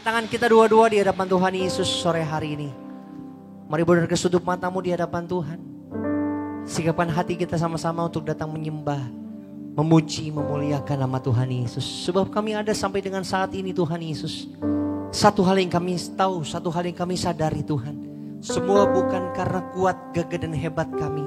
Angkat tangan kita dua-dua di hadapan Tuhan Yesus sore hari ini. Mari benar kesudup matamu di hadapan Tuhan. Sikapan hati kita sama-sama untuk datang menyembah, memuji, memuliakan nama Tuhan Yesus. Sebab kami ada sampai dengan saat ini Tuhan Yesus. Satu hal yang kami tahu, satu hal yang kami sadari Tuhan. Semua bukan karena kuat, gagah dan hebat kami.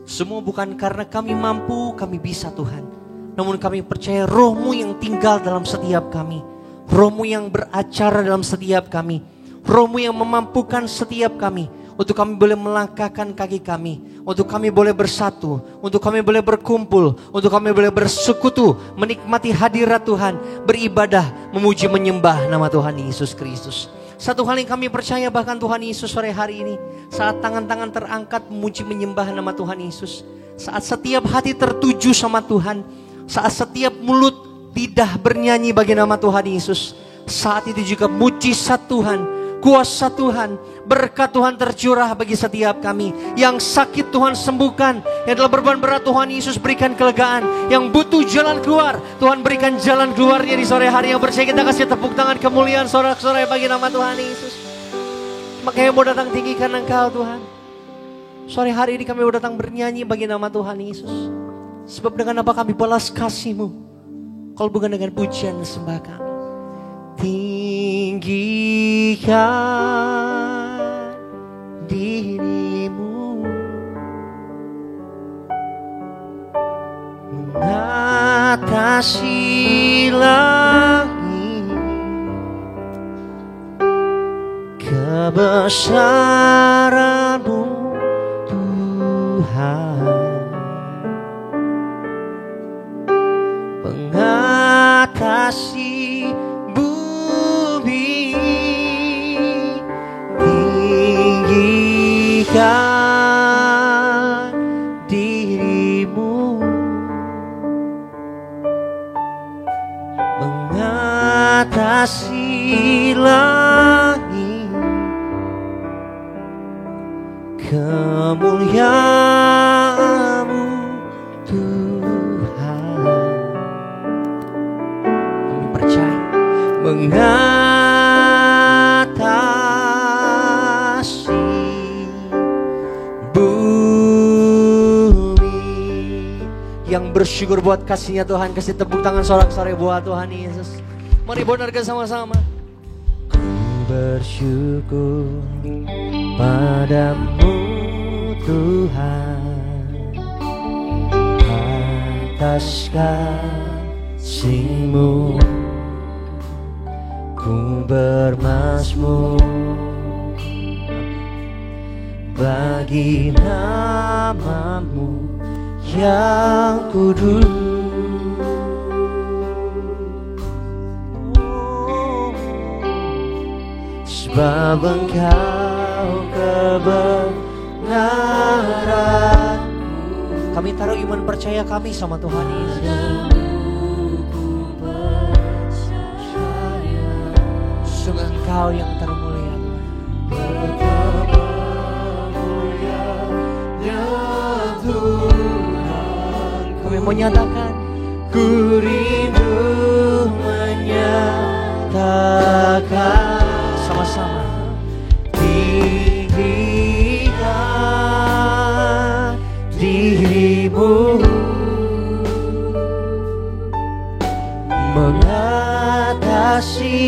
Semua bukan karena kami mampu, kami bisa Tuhan. Namun kami percaya Roh-Mu yang tinggal dalam setiap kami. Roh-Mu yang beracara dalam setiap kami. Roh-Mu yang memampukan setiap kami. Untuk kami boleh melangkahkan kaki kami. Untuk kami boleh bersatu. Untuk kami boleh berkumpul. Untuk kami boleh bersekutu. Menikmati hadirat Tuhan. Beribadah, memuji, menyembah nama Tuhan Yesus Kristus. Satu hal yang kami percaya bahkan Tuhan Yesus sore hari ini. Saat tangan-tangan terangkat memuji menyembah nama Tuhan Yesus. Saat setiap hati tertuju sama Tuhan. Saat setiap mulut lidah bernyanyi bagi nama Tuhan Yesus. Saat itu juga mujizat Tuhan, kuasa Tuhan, berkat Tuhan tercurah bagi setiap kami. Yang sakit Tuhan sembuhkan, yang telah beban berat Tuhan Yesus berikan kelegaan. Yang butuh jalan keluar, Tuhan berikan jalan keluarnya di sore hari. Yang percaya kita kasih tepuk tangan kemuliaan sorak-sorai bagi nama Tuhan Yesus. Makanya mau datang tinggikan Engkau Tuhan. Sore hari ini kami mau datang bernyanyi bagi nama Tuhan Yesus. Sebab dengan apa kami balas kasih-Mu? Kalau bukan dengan pujian dan sembah kami. Tinggikan diri-Mu, mengatasi langit, kebesaran-Mu Tuhan. Mengatasi bumi, tinggikan diri-Mu, mengatasi langit, kemuliaan-Mu mengatasi bumi. Yang bersyukur buat kasih-Nya Tuhan, kasih tepuk tangan sorak-sorai buat Tuhan Yesus. Mari benarkan sama-sama. Ku bersyukur padamu Tuhan atas kasih-Mu. Ku bermazmur bagi nama-Mu yang kudus. Sebab Engkau kebenaranku. Kami taruh iman percaya kami sama Tuhan Yesus. Engkau yang termulia, betapa mulianya Tuhan. Kami menyatakan, ku rindu menyatakan sama-sama. Tinggikan diri-Mu, mengatasi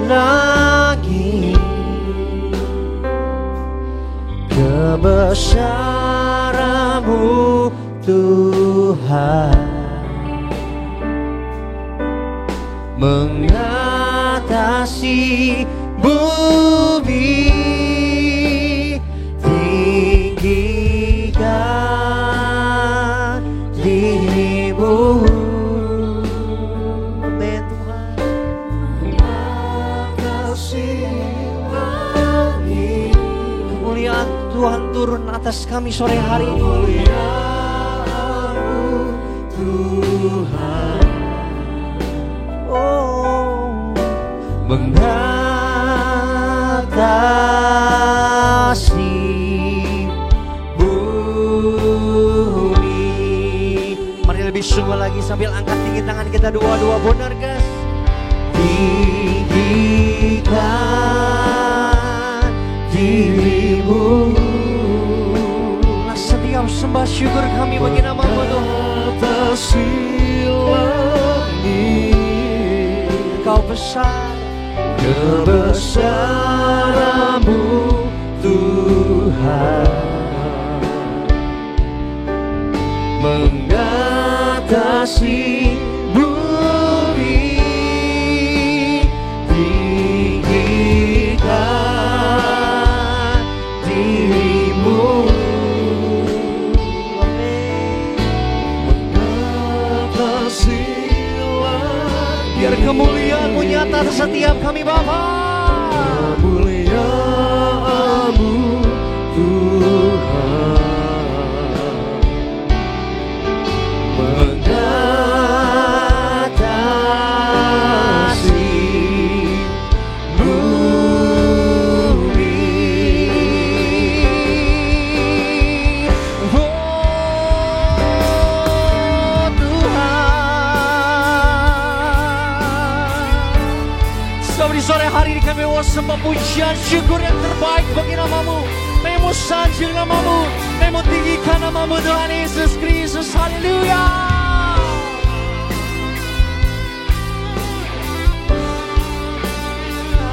lagi kebesaran-Mu Tuhan, mengatasi bumi, tinggikan diri-Mu. Tuhan turun atas kami sore hari ini. Tuhan, oh, mengatasi bumi. Mari lebih sungguh lagi sambil angkat tinggi tangan kita dua-dua, benar guys. Tinggikan kami bagi nama-Mu Tuhan. Mengatasi langit, Engkau besar, kebesaran-Mu Tuhan, mengatasi bumi, tinggikan diri-Mu, mengatasi langit. biar kemuliaan-Mu nyata atas setiap kami Bapa. Kemuliaan-Mu Tuhan, mengatasi bumi. Oh Tuhan, sebab di sore hari ini kami mau sembah pujian syukur yang terbaik bagi nama-Mu. Kami mau sanjung nama-Mu, kami mau tinggikan nama-Mu Tuhan Yesus Kristus. Haleluya.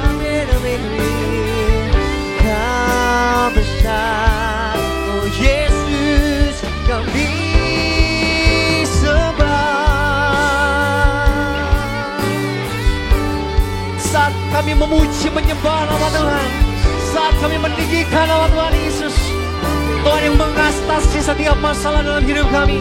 Amin, amin, amin. Kau besar, oh Yesus, kami sembah. Saat kami memuji menyembah nama Tuhan, saat kami meninggikan nama Tuhan Yesus, Tuhan yang mengatasi setiap masalah dalam hidup kami,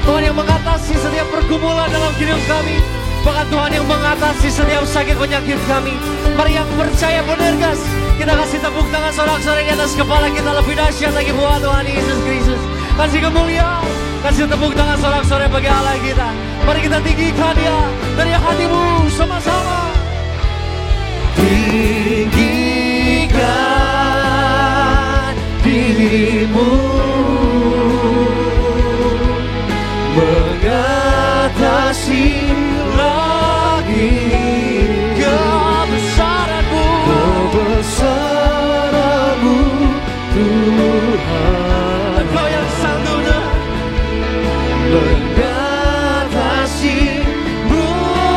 Tuhan yang mengatasi setiap pergumulan dalam hidup kami, bahkan Tuhan yang mengatasi setiap sakit penyakit kami. Mari yang percaya menergas, kita kasih tepuk tangan sorak-sorai di atas kepala kita lebih dahsyat lagi buat Tuhan Yesus Kristus. Kasih kemuliaan, kasih tepuk tangan sorak-sorai bagi Allah kita. Mari kita tinggikan Dia dari hatimu sama-sama. Tinggikan diri-Mu, mengatasi langit, Kebesaran-Mu, kebesaran-Mu Tuhan, Engkau yang sanggup mengatasi bumi,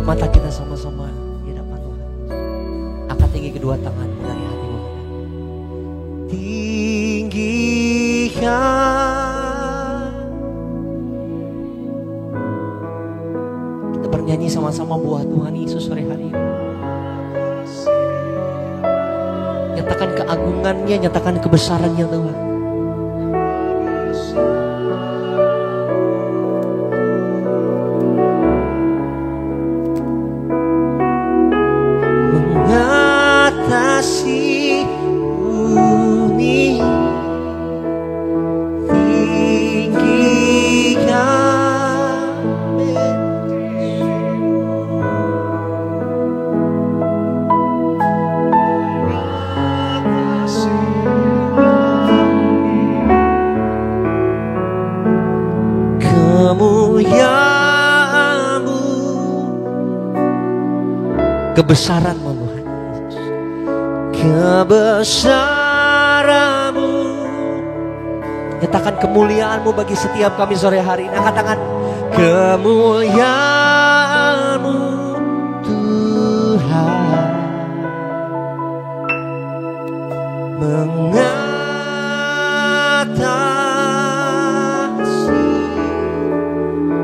mata kita sama-sama di hadapan Tuhan. Angkat tinggi kedua tanganmu dari hatimu. Tinggikan. Kita bernyanyi sama-sama buat Tuhan Yesus sore hari ini. Nyatakan keagungannya, nyatakan kebesarannya Tuhan. Mengatasi bumi, tinggikan kemuliaan-Mu, kebesaran-Mu Tuhan Yesus, kebesaran-Mu. Nyatakan kemuliaan-Mu bagi setiap kami sore hari ini. Angkat tangan. Kemuliaan-Mu Tuhan mengatasi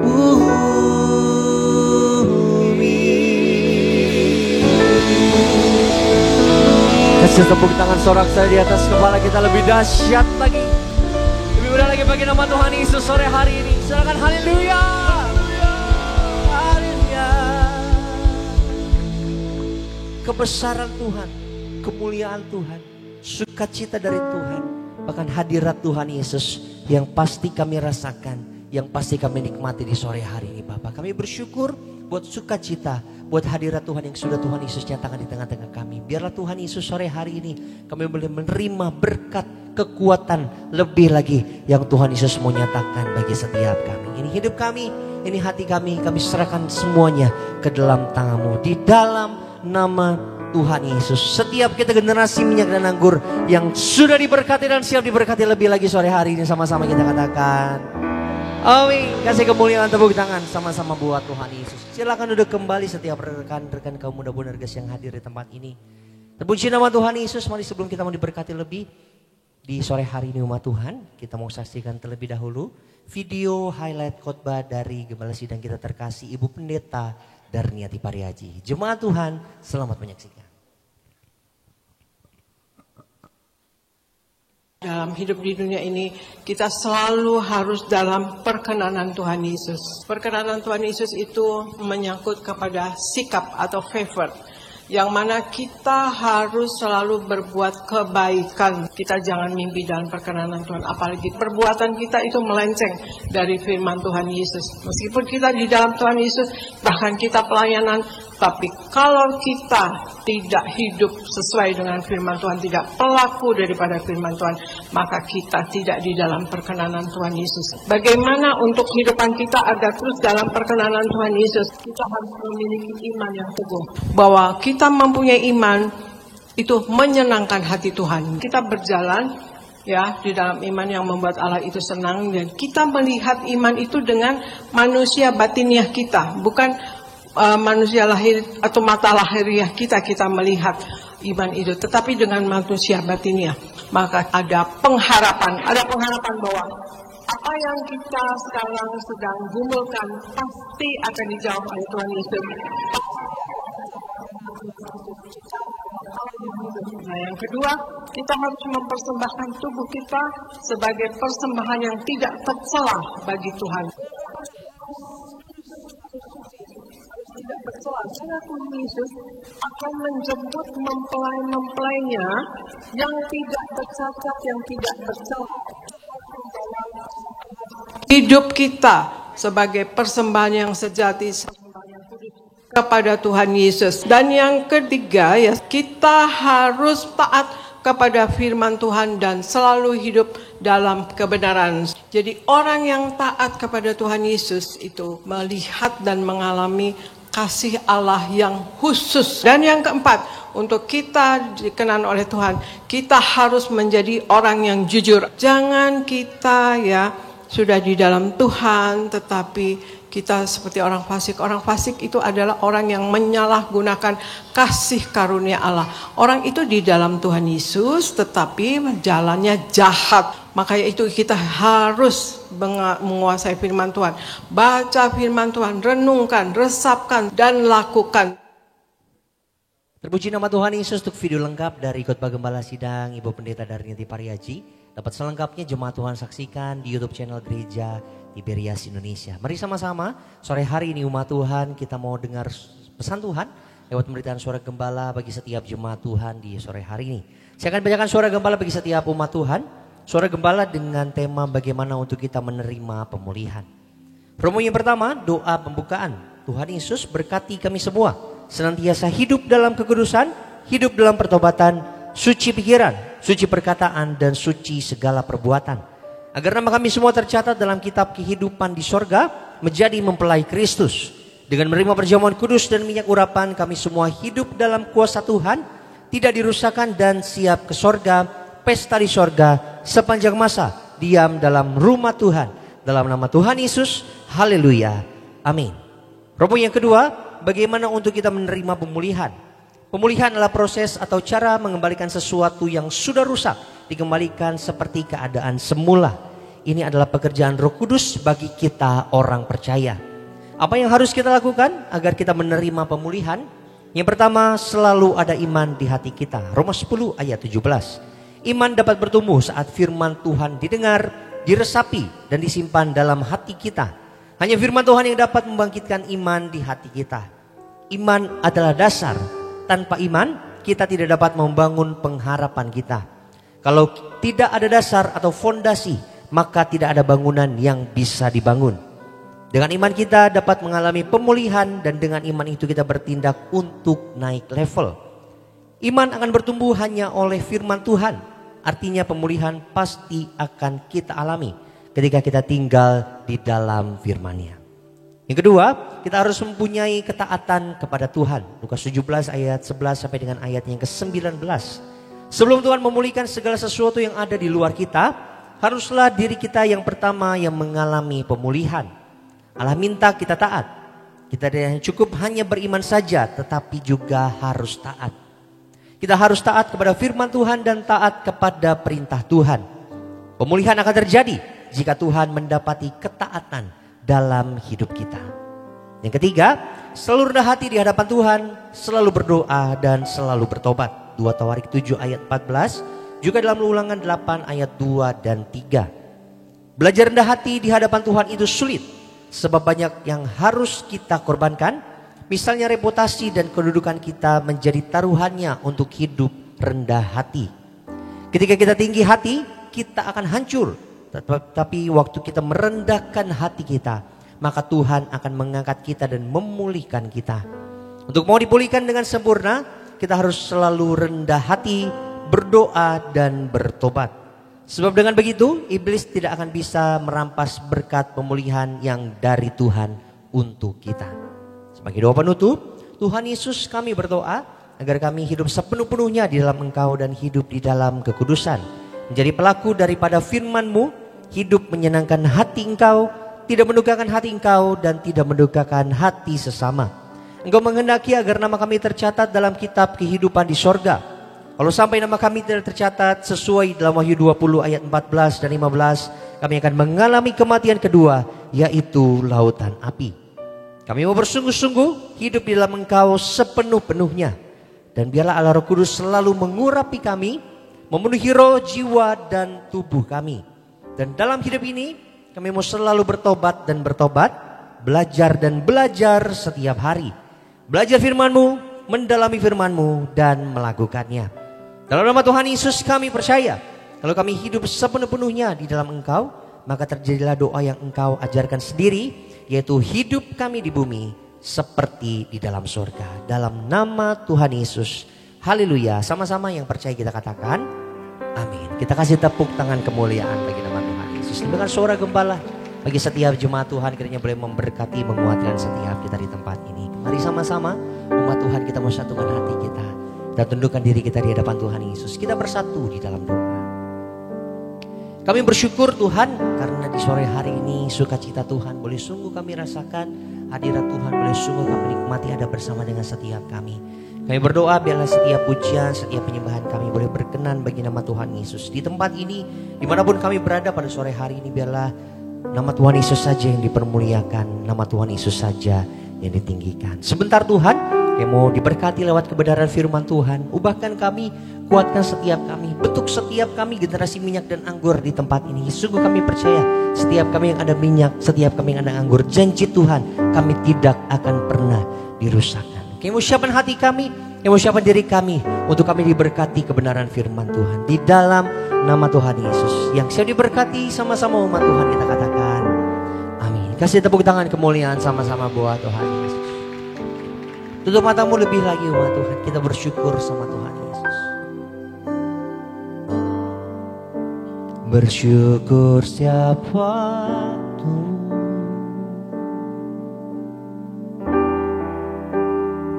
bumi. Kasih tepuk tangan sorak saya di atas kepala kita lebih dahsyat lagi. Lebih mudah lagi bagi nama Tuhan Yesus sore hari ini. Silakan haleluya. Haleluya. Kebesaran Tuhan, kemuliaan Tuhan, sukacita dari Tuhan, bahkan hadirat Tuhan Yesus yang pasti kami rasakan, yang pasti kami nikmati di sore hari ini Bapak. Kami bersyukur buat sukacita, buat hadirat Tuhan yang sudah Tuhan Yesus nyatakan di tengah-tengah kami. Biarlah Tuhan Yesus sore hari ini kami boleh menerima berkat, kekuatan lebih lagi yang Tuhan Yesus mau nyatakan bagi setiap kami. Ini hidup kami, ini hati kami serahkan semuanya ke dalam tangan-Mu. Di dalam nama Tuhan Yesus, setiap kita generasi minyak dan anggur yang sudah diberkati dan siap diberkati lebih lagi sore hari ini, sama-sama kita katakan amin. Kasih kemuliaan, tepuk tangan sama-sama buat Tuhan Yesus. Silakan duduk kembali setiap rekan-rekan kaum muda Bonerges yang hadir di tempat ini. Terpuji nama Tuhan Yesus. Mari sebelum kita mau diberkati lebih di sore hari ini umat Tuhan, kita mau saksikan terlebih dahulu video highlight khotbah dari Gembala Sidang kita terkasih Ibu Pendeta Darniati Pariaji. Jemaat Tuhan, selamat menyaksikan. Dalam hidup di dunia ini, kita selalu harus dalam perkenanan Tuhan Yesus. Perkenanan Tuhan Yesus itu menyangkut kepada sikap atau favor, yang mana kita harus selalu berbuat kebaikan. Kita jangan mimpi dalam perkenanan Tuhan, apalagi perbuatan kita itu melenceng dari firman Tuhan Yesus. Meskipun kita di dalam Tuhan Yesus, bahkan kita pelayanan, tapi kalau kita tidak hidup sesuai dengan firman Tuhan, tidak pelaku daripada firman Tuhan, maka kita tidak di dalam perkenanan Tuhan Yesus. Bagaimana untuk kehidupan kita agar terus dalam perkenanan Tuhan Yesus? Kita harus memiliki iman yang teguh, bahwa kita mempunyai iman itu menyenangkan hati Tuhan. Kita berjalan ya di dalam iman yang membuat Allah itu senang, dan kita melihat iman itu dengan manusia batiniah kita, bukan manusia lahir atau mata lahiriah kita melihat iman itu, tetapi dengan manusia batiniah. Maka ada pengharapan bahwa apa yang kita sekarang sedang gumulkan pasti akan dijawab oleh Tuhan Yesus. Nah, yang kedua, kita harus mempersembahkan tubuh kita sebagai persembahan yang tidak tercela bagi Tuhan. Tidak tercela, karena Tuhan Yesus akan menjemput mempelai-mempelainya yang tidak tercacat, yang tidak tercela. Hidup kita sebagai persembahan yang sejati kepada Tuhan Yesus. Dan yang ketiga, ya, kita harus taat kepada firman Tuhan dan selalu hidup dalam kebenaran. Jadi orang yang taat kepada Tuhan Yesus itu melihat dan mengalami kasih Allah yang khusus. Dan yang keempat, untuk kita dikenan oleh Tuhan, kita harus menjadi orang yang jujur. Jangan kita sudah di dalam Tuhan, tetapi kita seperti orang fasik. Orang fasik itu adalah orang yang menyalahgunakan kasih karunia Allah. Orang itu di dalam Tuhan Yesus, tetapi jalannya jahat. Makanya itu kita harus menguasai firman Tuhan. Baca firman Tuhan, renungkan, resapkan, dan lakukan. Terpuji nama Tuhan Yesus. Untuk video lengkap dari Khotbah Gembala Sidang Ibu Pendeta Darniti Pariaji, dapat selengkapnya jemaat Tuhan saksikan di YouTube channel Gereja Tiberias Indonesia. Mari sama-sama sore hari ini umat Tuhan kita mau dengar pesan Tuhan lewat pemberitaan suara gembala bagi setiap jemaat Tuhan di sore hari ini. Saya akan bacakan suara gembala bagi setiap umat Tuhan. Suara gembala dengan tema bagaimana untuk kita menerima pemulihan. Promo yang pertama, doa pembukaan. Tuhan Yesus berkati kami semua senantiasa hidup dalam kekudusan, hidup dalam pertobatan, suci pikiran, suci perkataan, dan suci segala perbuatan. Agar nama kami semua tercatat dalam kitab kehidupan di sorga, menjadi mempelai Kristus. Dengan menerima perjamuan kudus dan minyak urapan, kami semua hidup dalam kuasa Tuhan, tidak dirusakkan dan siap ke sorga, pesta di sorga, sepanjang masa, diam dalam rumah Tuhan. Dalam nama Tuhan Yesus, haleluya, amin. Promo yang kedua, bagaimana untuk kita menerima pemulihan. Pemulihan adalah proses atau cara mengembalikan sesuatu yang sudah rusak, dikembalikan seperti keadaan semula. Ini adalah pekerjaan Roh Kudus bagi kita orang percaya. Apa yang harus kita lakukan agar kita menerima pemulihan? Yang pertama, selalu ada iman di hati kita. Roma 10 ayat 17. Iman dapat bertumbuh saat firman Tuhan didengar, diresapi, dan disimpan dalam hati kita. Hanya firman Tuhan yang dapat membangkitkan iman di hati kita. Iman adalah dasar. Tanpa iman, kita tidak dapat membangun pengharapan kita. Kalau tidak ada dasar atau fondasi, maka tidak ada bangunan yang bisa dibangun. Dengan iman kita dapat mengalami pemulihan, dan dengan iman itu kita bertindak untuk naik level. Iman akan bertumbuh hanya oleh firman Tuhan. Artinya pemulihan pasti akan kita alami ketika kita tinggal di dalam firman-Nya. Yang kedua, kita harus mempunyai ketaatan kepada Tuhan. Lukas 17 ayat 11 sampai dengan ayat yang ke-19. Sebelum Tuhan memulihkan segala sesuatu yang ada di luar kita, haruslah diri kita yang pertama yang mengalami pemulihan. Allah minta kita taat. Kita tidak cukup hanya beriman saja, tetapi juga harus taat. Kita harus taat kepada firman Tuhan dan taat kepada perintah Tuhan. Pemulihan akan terjadi jika Tuhan mendapati ketaatan dalam hidup kita. Yang ketiga, selalu rendah hati di hadapan Tuhan, selalu berdoa dan selalu bertobat. 2 Tawarik 7 ayat 14, juga dalam Ulangan 8 ayat 2 dan 3. Belajar rendah hati di hadapan Tuhan itu sulit, sebab banyak yang harus kita korbankan. Misalnya reputasi dan kedudukan kita menjadi taruhannya untuk hidup rendah hati. Ketika kita tinggi hati, kita akan hancur. Tapi waktu kita merendahkan hati kita, maka Tuhan akan mengangkat kita dan memulihkan kita. Untuk mau dipulihkan dengan sempurna, kita harus selalu rendah hati, berdoa dan bertobat. Sebab dengan begitu, iblis tidak akan bisa merampas berkat pemulihan yang dari Tuhan untuk kita. Sebagai doa penutup, Tuhan Yesus kami berdoa agar kami hidup sepenuh-penuhnya di dalam Engkau dan hidup di dalam kekudusan. Menjadi pelaku daripada firman-Mu, hidup menyenangkan hati Engkau, tidak mendukakan hati Engkau dan tidak mendukakan hati sesama. Engkau menghendaki agar nama kami tercatat dalam kitab kehidupan di sorga. Kalau sampai nama kami tidak tercatat sesuai dalam Wahyu 20 ayat 14 dan 15, kami akan mengalami kematian kedua, yaitu lautan api. Kami mau bersungguh-sungguh hidup di dalam Engkau sepenuh-penuhnya. Dan biarlah Allah Roh Kudus selalu mengurapi kami, memenuhi roh, jiwa, dan tubuh kami. Dan dalam hidup ini, kami mau selalu bertobat dan bertobat, belajar dan belajar setiap hari. Belajar firman-Mu, mendalami firman-Mu, dan melakukannya. Dalam nama Tuhan Yesus kami percaya, kalau kami hidup sepenuh-penuhnya di dalam Engkau, maka terjadilah doa yang Engkau ajarkan sendiri, yaitu hidup kami di bumi seperti di dalam surga. Dalam nama Tuhan Yesus, haleluya. Sama-sama yang percaya kita katakan amin. Kita kasih tepuk tangan kemuliaan bagi nama Tuhan Yesus. Dengan suara gembala bagi setiap jemaat Tuhan, kiranya boleh memberkati, menguatkan setiap kita di tempat ini. Mari sama-sama umat Tuhan kita mau satukan hati kita dan tundukkan diri kita di hadapan Tuhan Yesus. Kita bersatu di dalam doa. Kami bersyukur Tuhan karena di sore hari ini sukacita Tuhan boleh sungguh kami rasakan, hadirat Tuhan boleh sungguh kami nikmati ada bersama dengan setiap kami. Kami berdoa biarlah setiap pujian, setiap penyembahan kami boleh berkenan bagi nama Tuhan Yesus. Di tempat ini, dimanapun kami berada pada sore hari ini, biarlah nama Tuhan Yesus saja yang dipermuliakan, nama Tuhan Yesus saja yang ditinggikan. Sebentar Tuhan, yang mau diberkati lewat kebenaran firman Tuhan. Ubahkan kami, kuatkan setiap kami, bentuk setiap kami generasi minyak dan anggur di tempat ini. Sungguh kami percaya setiap kami yang ada minyak, setiap kami yang ada anggur, janji Tuhan kami tidak akan pernah dirusakkan. Kami mau siapkan hati kami, kami mau siapkan diri kami untuk kami diberkati kebenaran firman Tuhan. Di dalam nama Tuhan Yesus yang siap diberkati sama-sama umat Tuhan, kita katakan amin. Kasih tepuk tangan kemuliaan sama-sama buat Tuhan Yesus. Tutup matamu lebih lagi umat Tuhan, kita bersyukur sama Tuhan Yesus. Bersyukur setiap waktu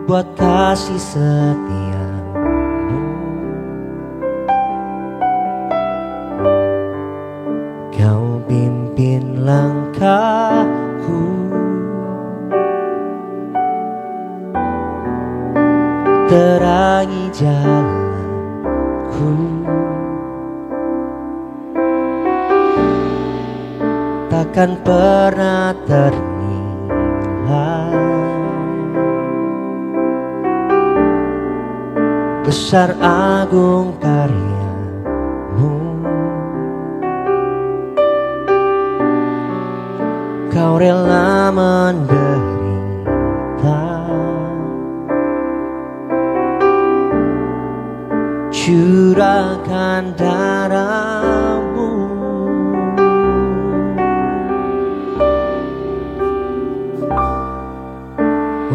buat kasih setiamu. Kau pimpin langkahku, terangi jalanku. Takkan pernah ternilai besar agung karyamu. Kau rela menderita, curahkan darahmu.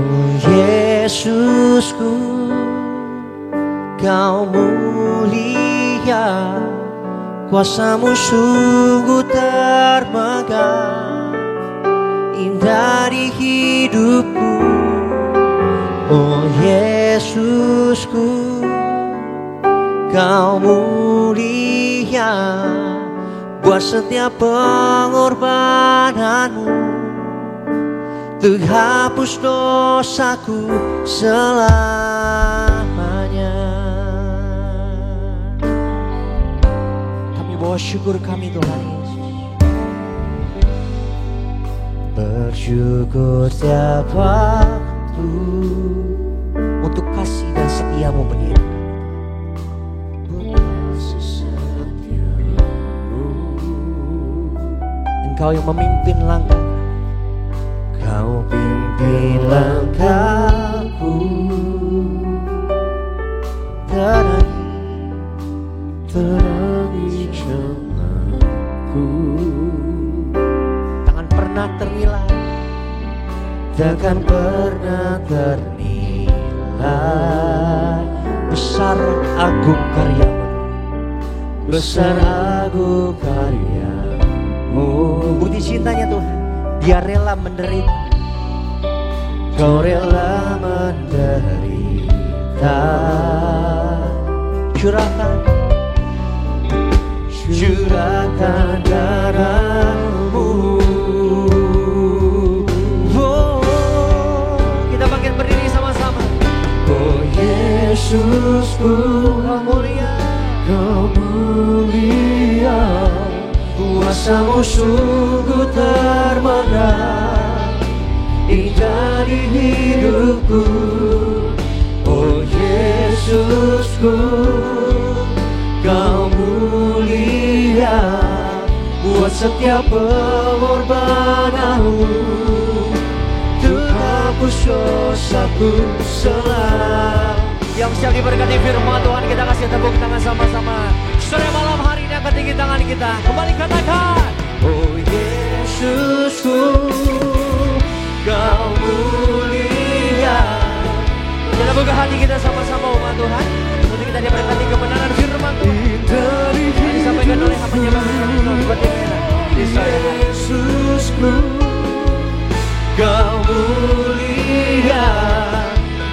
Oh Yesusku, Kau mulia, kuasamu sungguh termegang, indah di hidupku. Oh Yesusku, Kau mulia, buat setiap pengorbananmu, untuk hapus dosaku selamanya. Kami bawa syukur kami Tuhan Yesus. Bersyukur setiap waktu untuk kasih dan setiamu menyertai. Engkau yang memimpin langkah, Kau pimpin langkahku, terangi jalanku. Takkan pernah ternilai, takkan pernah ternilai besar agung karyamu, besar agung karyamu. Bukti cintanya Tuhan, Dia rela menderita, Kau rela menderita, curahkan darahmu. Oh, kita bangkit berdiri sama-sama. Oh Yesusku, Kau mulia, Kau mulia, kuasamu sungguh termegang, indah di hidupku. Oh Yesusku, Kau mulia, buat setiap pengorbananmu, untuk hapus dosaku selamanya. Yang siap diberkati firman Tuhan, kita kasih tepuk tangan sama-sama. Sore malam hari ini angkat tinggi tangan kita, kembali katakan, oh Yesusku, Kau mulia. Kita buka hati kita sama-sama umat Tuhan, untuk kita diberkati kebenaran firman Tuhan yang disampaikan oleh hamba-Nya di sore hari. Yesusku, Kau mulia,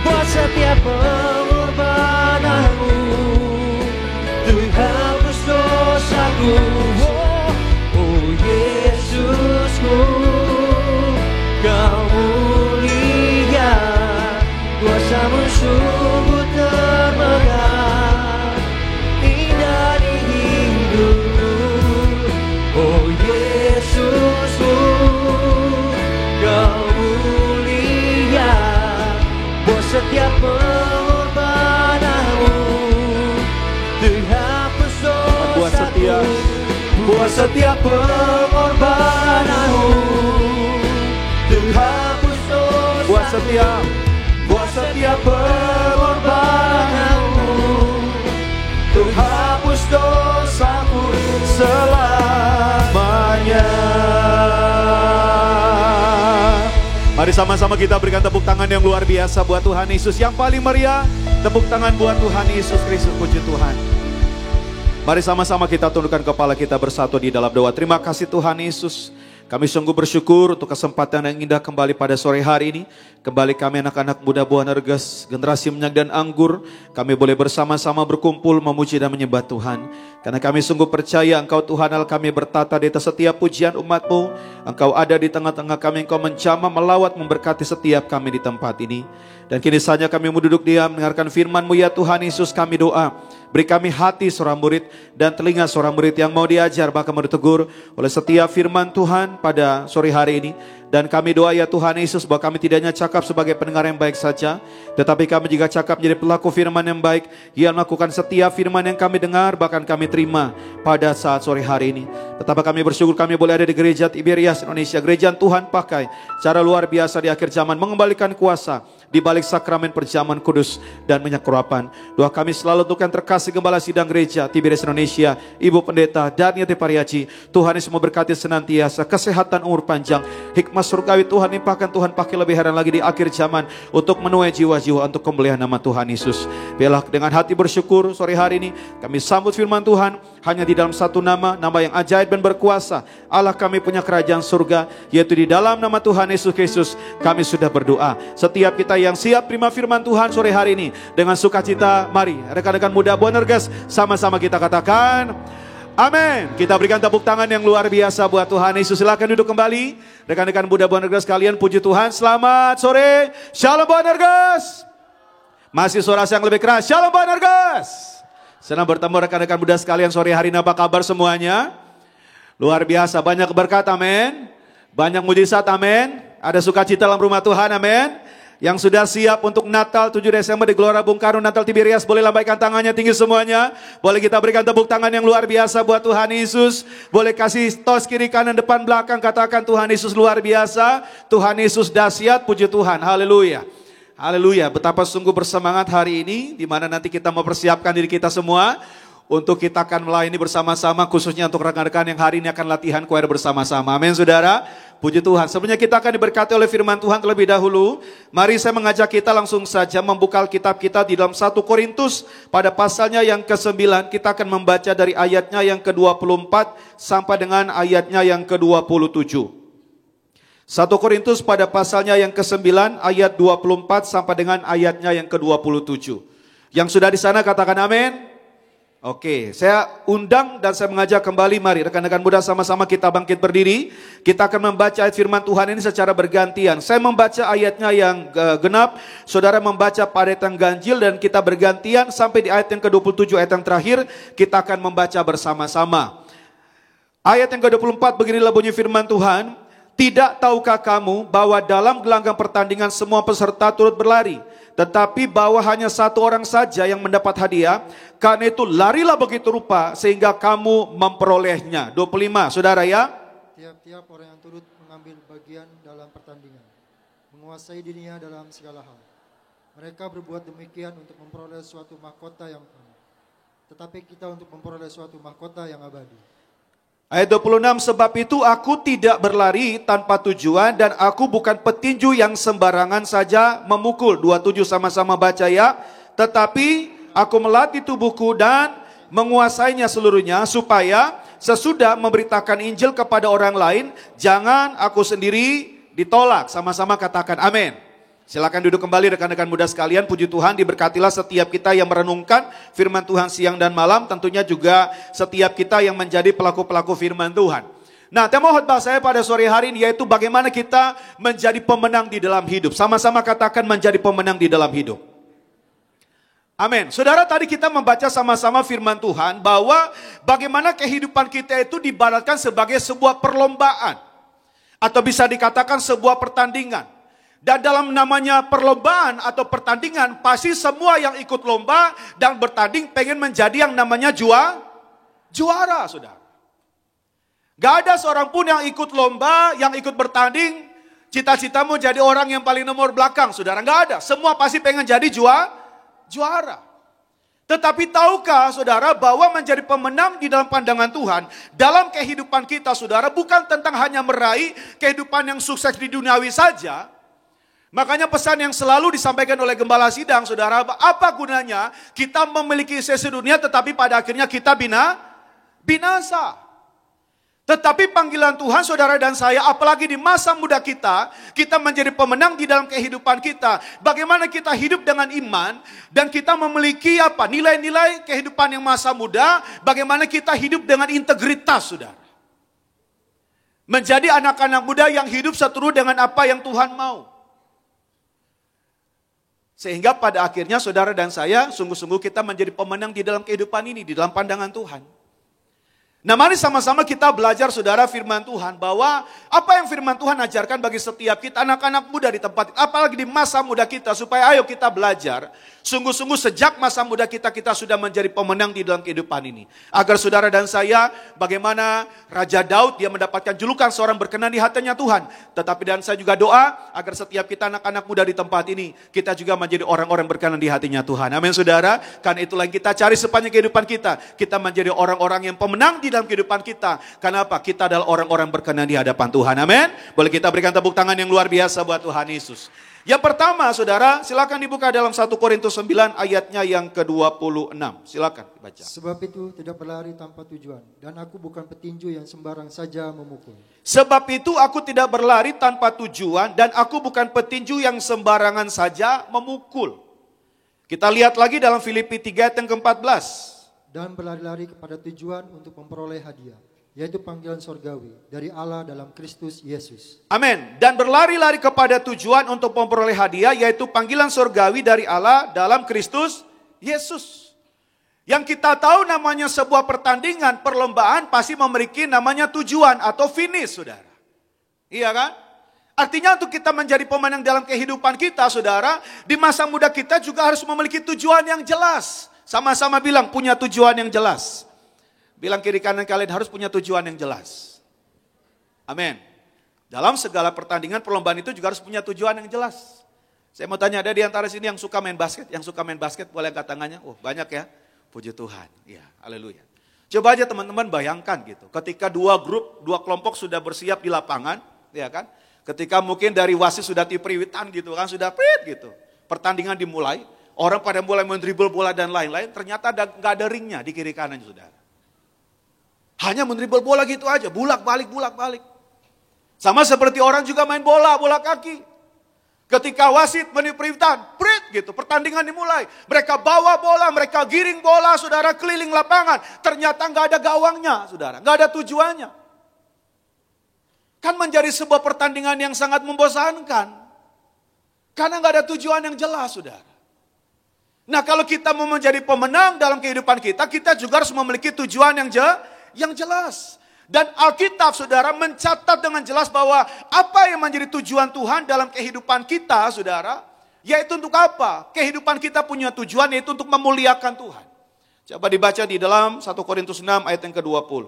buat setiap pengorbananmu, untuk hapus dosaku. Buat setiap pengorbananmu, untuk hapus dosa. Buat setiap pengorbananmu, untuk hapus dosaku selamanya. Mari sama-sama kita berikan tepuk tangan yang luar biasa buat Tuhan Yesus. Yang paling meriah, tepuk tangan buat Tuhan Yesus Kristus. Puji Tuhan. Mari sama-sama kita tundukkan kepala kita bersatu di dalam doa. Terima kasih Tuhan Yesus. Kami sungguh bersyukur untuk kesempatan yang indah kembali pada sore hari ini. Kembali kami anak-anak muda Buah Nerges, generasi minyak dan anggur. Kami boleh bersama-sama berkumpul memuji dan menyembah Tuhan. Karena kami sungguh percaya Engkau Tuhan Allah kami bertata di atas setiap pujian umat-Mu. Engkau ada di tengah-tengah kami, Engkau menjamah, melawat, memberkati setiap kami di tempat ini. Dan kini saja kami mau duduk diam mendengarkan firman-Mu ya Tuhan Yesus, kami doa. Beri kami hati seorang murid dan telinga seorang murid yang mau diajar bahkan mau ditegur oleh setiap firman Tuhan pada sore hari ini. Dan kami doa ya Tuhan Yesus bahwa kami tidak hanya cakap sebagai pendengar yang baik saja, tetapi kami juga cakap menjadi pelaku firman yang baik yang melakukan setiap firman yang kami dengar bahkan kami terima pada saat sore hari ini. Betapa kami bersyukur kami boleh ada di gereja Tiberias Indonesia, gereja yang Tuhan pakai secara luar biasa di akhir zaman mengembalikan kuasa di balik sakramen perjamuan kudus dan minyak urapan. Doa kami selalu untuk yang terkasih Gembala Sidang Gereja Tiberias Indonesia, Ibu Pendeta Darniati Pariaji. Tuhan Yesus memberkati senantiasa kesehatan, umur panjang, hikmah surgawi Tuhan limpahkan, Tuhan pakai lebih heran lagi di akhir zaman untuk menuai jiwa-jiwa untuk kemuliaan nama Tuhan Yesus. Biarlah dengan hati bersyukur sore hari ini kami sambut firman Tuhan hanya di dalam satu nama yang ajaib dan berkuasa. Allah kami punya kerajaan surga, yaitu di dalam nama Tuhan Yesus Kristus kami sudah berdoa. Setiap kita yang siap terima firman Tuhan sore hari ini dengan sukacita, mari rekan-rekan muda Buah Nerges sama-sama kita katakan amin. Kita berikan tepuk tangan yang luar biasa buat Tuhan Yesus. Silakan duduk kembali. Rekan-rekan muda Buah Nerges kalian, puji Tuhan. Selamat sore. Shalom Buah Nerges. Masih suara yang lebih keras. Shalom Buah Nerges. Senang bertemu rekan-rekan muda sekalian sore hari ini. Apa kabar semuanya? Luar biasa, banyak berkat, amin. Banyak mujizat, amin. Ada sukacita dalam rumah Tuhan, amin. Yang sudah siap untuk Natal 7 Desember di Gelora Bung Karno Natal Tiberias, boleh lambaikan tangannya tinggi semuanya. Boleh kita berikan tepuk tangan yang luar biasa buat Tuhan Yesus. Boleh kasih tos kiri kanan depan belakang, katakan Tuhan Yesus luar biasa, Tuhan Yesus dahsyat, puji Tuhan, haleluya. Haleluya, betapa sungguh bersemangat hari ini, di mana nanti kita mempersiapkan diri kita semua untuk kita akan melayani bersama-sama, khususnya untuk rekan-rekan yang hari ini akan latihan choir bersama-sama. Amin saudara, puji Tuhan. Sebelumnya kita akan diberkati oleh firman Tuhan terlebih dahulu. Mari saya mengajak kita langsung saja membuka Alkitab kita di dalam 1 Korintus pada pasalnya yang ke-9. Kita akan membaca dari ayatnya yang ke-24 sampai dengan ayatnya yang ke-27. 1 Korintus pada pasalnya yang ke-9 ayat 24 sampai dengan ayatnya yang ke-27. Yang sudah di sana katakan amin. Oke, saya undang dan saya mengajak kembali, mari rekan-rekan muda sama-sama kita bangkit berdiri. Kita akan membaca ayat firman Tuhan ini secara bergantian. Saya membaca ayatnya yang genap, saudara membaca pada ayat yang ganjil, dan kita bergantian sampai di ayat yang ke-27, ayat yang terakhir kita akan membaca bersama-sama. Ayat yang ke-24 beginilah bunyi firman Tuhan. Tidak tahukah kamu bahwa dalam gelanggang pertandingan semua peserta turut berlari, tetapi bahwa hanya satu orang saja yang mendapat hadiah? Karena itu larilah begitu rupa sehingga kamu memperolehnya. 25, saudara ya. Tiap-tiap orang yang turut mengambil bagian dalam pertandingan menguasai dirinya dalam segala hal. Mereka berbuat demikian untuk memperoleh suatu mahkota yang fana, tetapi kita untuk memperoleh suatu mahkota yang abadi. Ayat 26, sebab itu aku tidak berlari tanpa tujuan dan aku bukan petinju yang sembarangan saja memukul. 27 sama-sama baca ya. Tetapi aku melatih tubuhku dan menguasainya seluruhnya, supaya sesudah memberitakan Injil kepada orang lain, jangan aku sendiri ditolak. Sama-sama katakan amin. Silakan duduk kembali rekan-rekan muda sekalian. Puji Tuhan, diberkatilah setiap kita yang merenungkan firman Tuhan siang dan malam. Tentunya juga setiap kita yang menjadi pelaku-pelaku firman Tuhan. Nah, tema khotbah saya pada sore hari ini yaitu bagaimana kita menjadi pemenang di dalam hidup. Sama-sama katakan menjadi pemenang di dalam hidup. Amin. Saudara, tadi kita membaca sama-sama firman Tuhan bahwa bagaimana kehidupan kita itu diibaratkan sebagai sebuah perlombaan. Atau bisa dikatakan sebuah pertandingan. Dan dalam namanya perlombaan atau pertandingan, pasti semua yang ikut lomba dan bertanding pengen menjadi yang namanya juara, saudara. Gak ada seorang pun yang ikut lomba, yang ikut bertanding, cita-citamu jadi orang yang paling nomor belakang, saudara. Gak ada, semua pasti pengen jadi juara. Tetapi tahukah saudara bahwa menjadi pemenang di dalam pandangan Tuhan, dalam kehidupan kita saudara, bukan tentang hanya meraih kehidupan yang sukses di duniawi saja. Makanya pesan yang selalu disampaikan oleh Gembala Sidang saudara, apa gunanya kita memiliki sesi dunia tetapi pada akhirnya kita binasa. Tetapi panggilan Tuhan saudara dan saya, apalagi di masa muda kita menjadi pemenang di dalam kehidupan kita. Bagaimana kita hidup dengan iman dan kita memiliki nilai-nilai kehidupan yang masa muda, bagaimana kita hidup dengan integritas saudara. Menjadi anak-anak muda yang hidup seturut dengan apa yang Tuhan mau. Sehingga pada akhirnya saudara dan saya, sungguh-sungguh kita menjadi pemenang di dalam kehidupan ini, di dalam pandangan Tuhan. Nah mari sama-sama kita belajar saudara firman Tuhan, bahwa apa yang firman Tuhan ajarkan bagi setiap kita anak-anak muda di tempat, apalagi di masa muda kita, supaya ayo kita belajar, sungguh-sungguh sejak masa muda kita sudah menjadi pemenang di dalam kehidupan ini. Agar saudara dan saya, bagaimana Raja Daud dia mendapatkan julukan seorang berkenan di hatinya Tuhan. Tetapi dan saya juga doa, agar setiap kita anak-anak muda di tempat ini, kita juga menjadi orang-orang berkenan di hatinya Tuhan. Amin saudara, karena itulah yang kita cari sepanjang kehidupan kita menjadi orang-orang yang pemenang di dalam kehidupan kita. Kenapa? Kita adalah orang-orang berkenan di hadapan Tuhan. Amin. Boleh kita berikan tepuk tangan yang luar biasa buat Tuhan Yesus. Yang pertama saudara, silakan dibuka dalam 1 Korintus 9 ayatnya yang ke-26. Silakan dibaca. Sebab itu tidak berlari tanpa tujuan, dan aku bukan petinju yang sembarang saja memukul. Sebab itu aku tidak berlari tanpa tujuan, dan aku bukan petinju yang sembarangan saja memukul. Kita lihat lagi dalam Filipi 3 ayat yang ke-14. Dan berlari-lari kepada tujuan untuk memperoleh hadiah, yaitu panggilan sorgawi dari Allah dalam Kristus Yesus. Amin. Dan berlari-lari kepada tujuan untuk memperoleh hadiah, yaitu panggilan sorgawi dari Allah dalam Kristus Yesus. Yang kita tahu namanya sebuah pertandingan, perlombaan pasti memiliki namanya tujuan atau finish saudara. Iya kan? Artinya untuk kita menjadi pemenang dalam kehidupan kita saudara, di masa muda kita juga harus memiliki tujuan yang jelas. Sama-sama bilang punya tujuan yang jelas. Bilang kiri kanan kalian harus punya tujuan yang jelas. Amin. Dalam segala pertandingan perlombaan itu juga harus punya tujuan yang jelas. Saya mau tanya, ada di antara sini yang suka main basket? Yang suka main basket boleh angkat tangannya. Oh banyak ya. Puji Tuhan. Ya, haleluya. Coba aja teman-teman bayangkan gitu. Ketika dua kelompok sudah bersiap di lapangan, ya kan? Ketika mungkin dari wasit sudah tiperiwitan gitu kan, sudah gitu. Pertandingan dimulai. Orang pada mulai mendribble bola dan lain-lain, ternyata gak ada ringnya di kiri kanan saudara. Hanya mendribble bola gitu aja, bulak-balik. Sama seperti orang juga main bola kaki. Ketika wasit meniperitan, gitu, pertandingan dimulai. Mereka bawa bola, mereka giring bola, saudara, keliling lapangan. Ternyata gak ada gawangnya, saudara, gak ada tujuannya. Kan menjadi sebuah pertandingan yang sangat membosankan. Karena gak ada tujuan yang jelas, saudara. Nah kalau kita mau menjadi pemenang dalam kehidupan kita juga harus memiliki tujuan yang jelas. Dan Alkitab saudara mencatat dengan jelas bahwa apa yang menjadi tujuan Tuhan dalam kehidupan kita saudara, yaitu untuk apa? Kehidupan kita punya tujuan yaitu untuk memuliakan Tuhan. Coba dibaca di dalam 1 Korintus 6 ayat yang ke-20.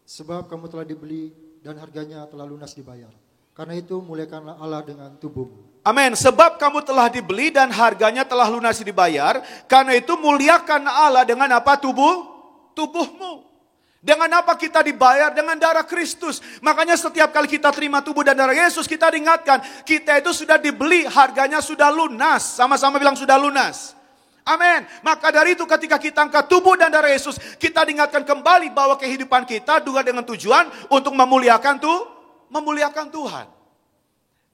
Sebab kamu telah dibeli dan harganya telah lunas dibayar. Karena itu muliakanlah Allah dengan tubuhmu. Amin. Sebab kamu telah dibeli dan harganya telah lunas dibayar. Karena itu muliakan Allah dengan apa? Tubuhmu. Dengan apa kita dibayar? Dengan darah Kristus. Makanya setiap kali kita terima tubuh dan darah Yesus, kita diingatkan, kita itu sudah dibeli, harganya sudah lunas. Sama-sama bilang sudah lunas. Amin. Maka dari itu ketika kita angkat tubuh dan darah Yesus, kita diingatkan kembali bahwa kehidupan kita juga dengan tujuan untuk memuliakan Tuhan.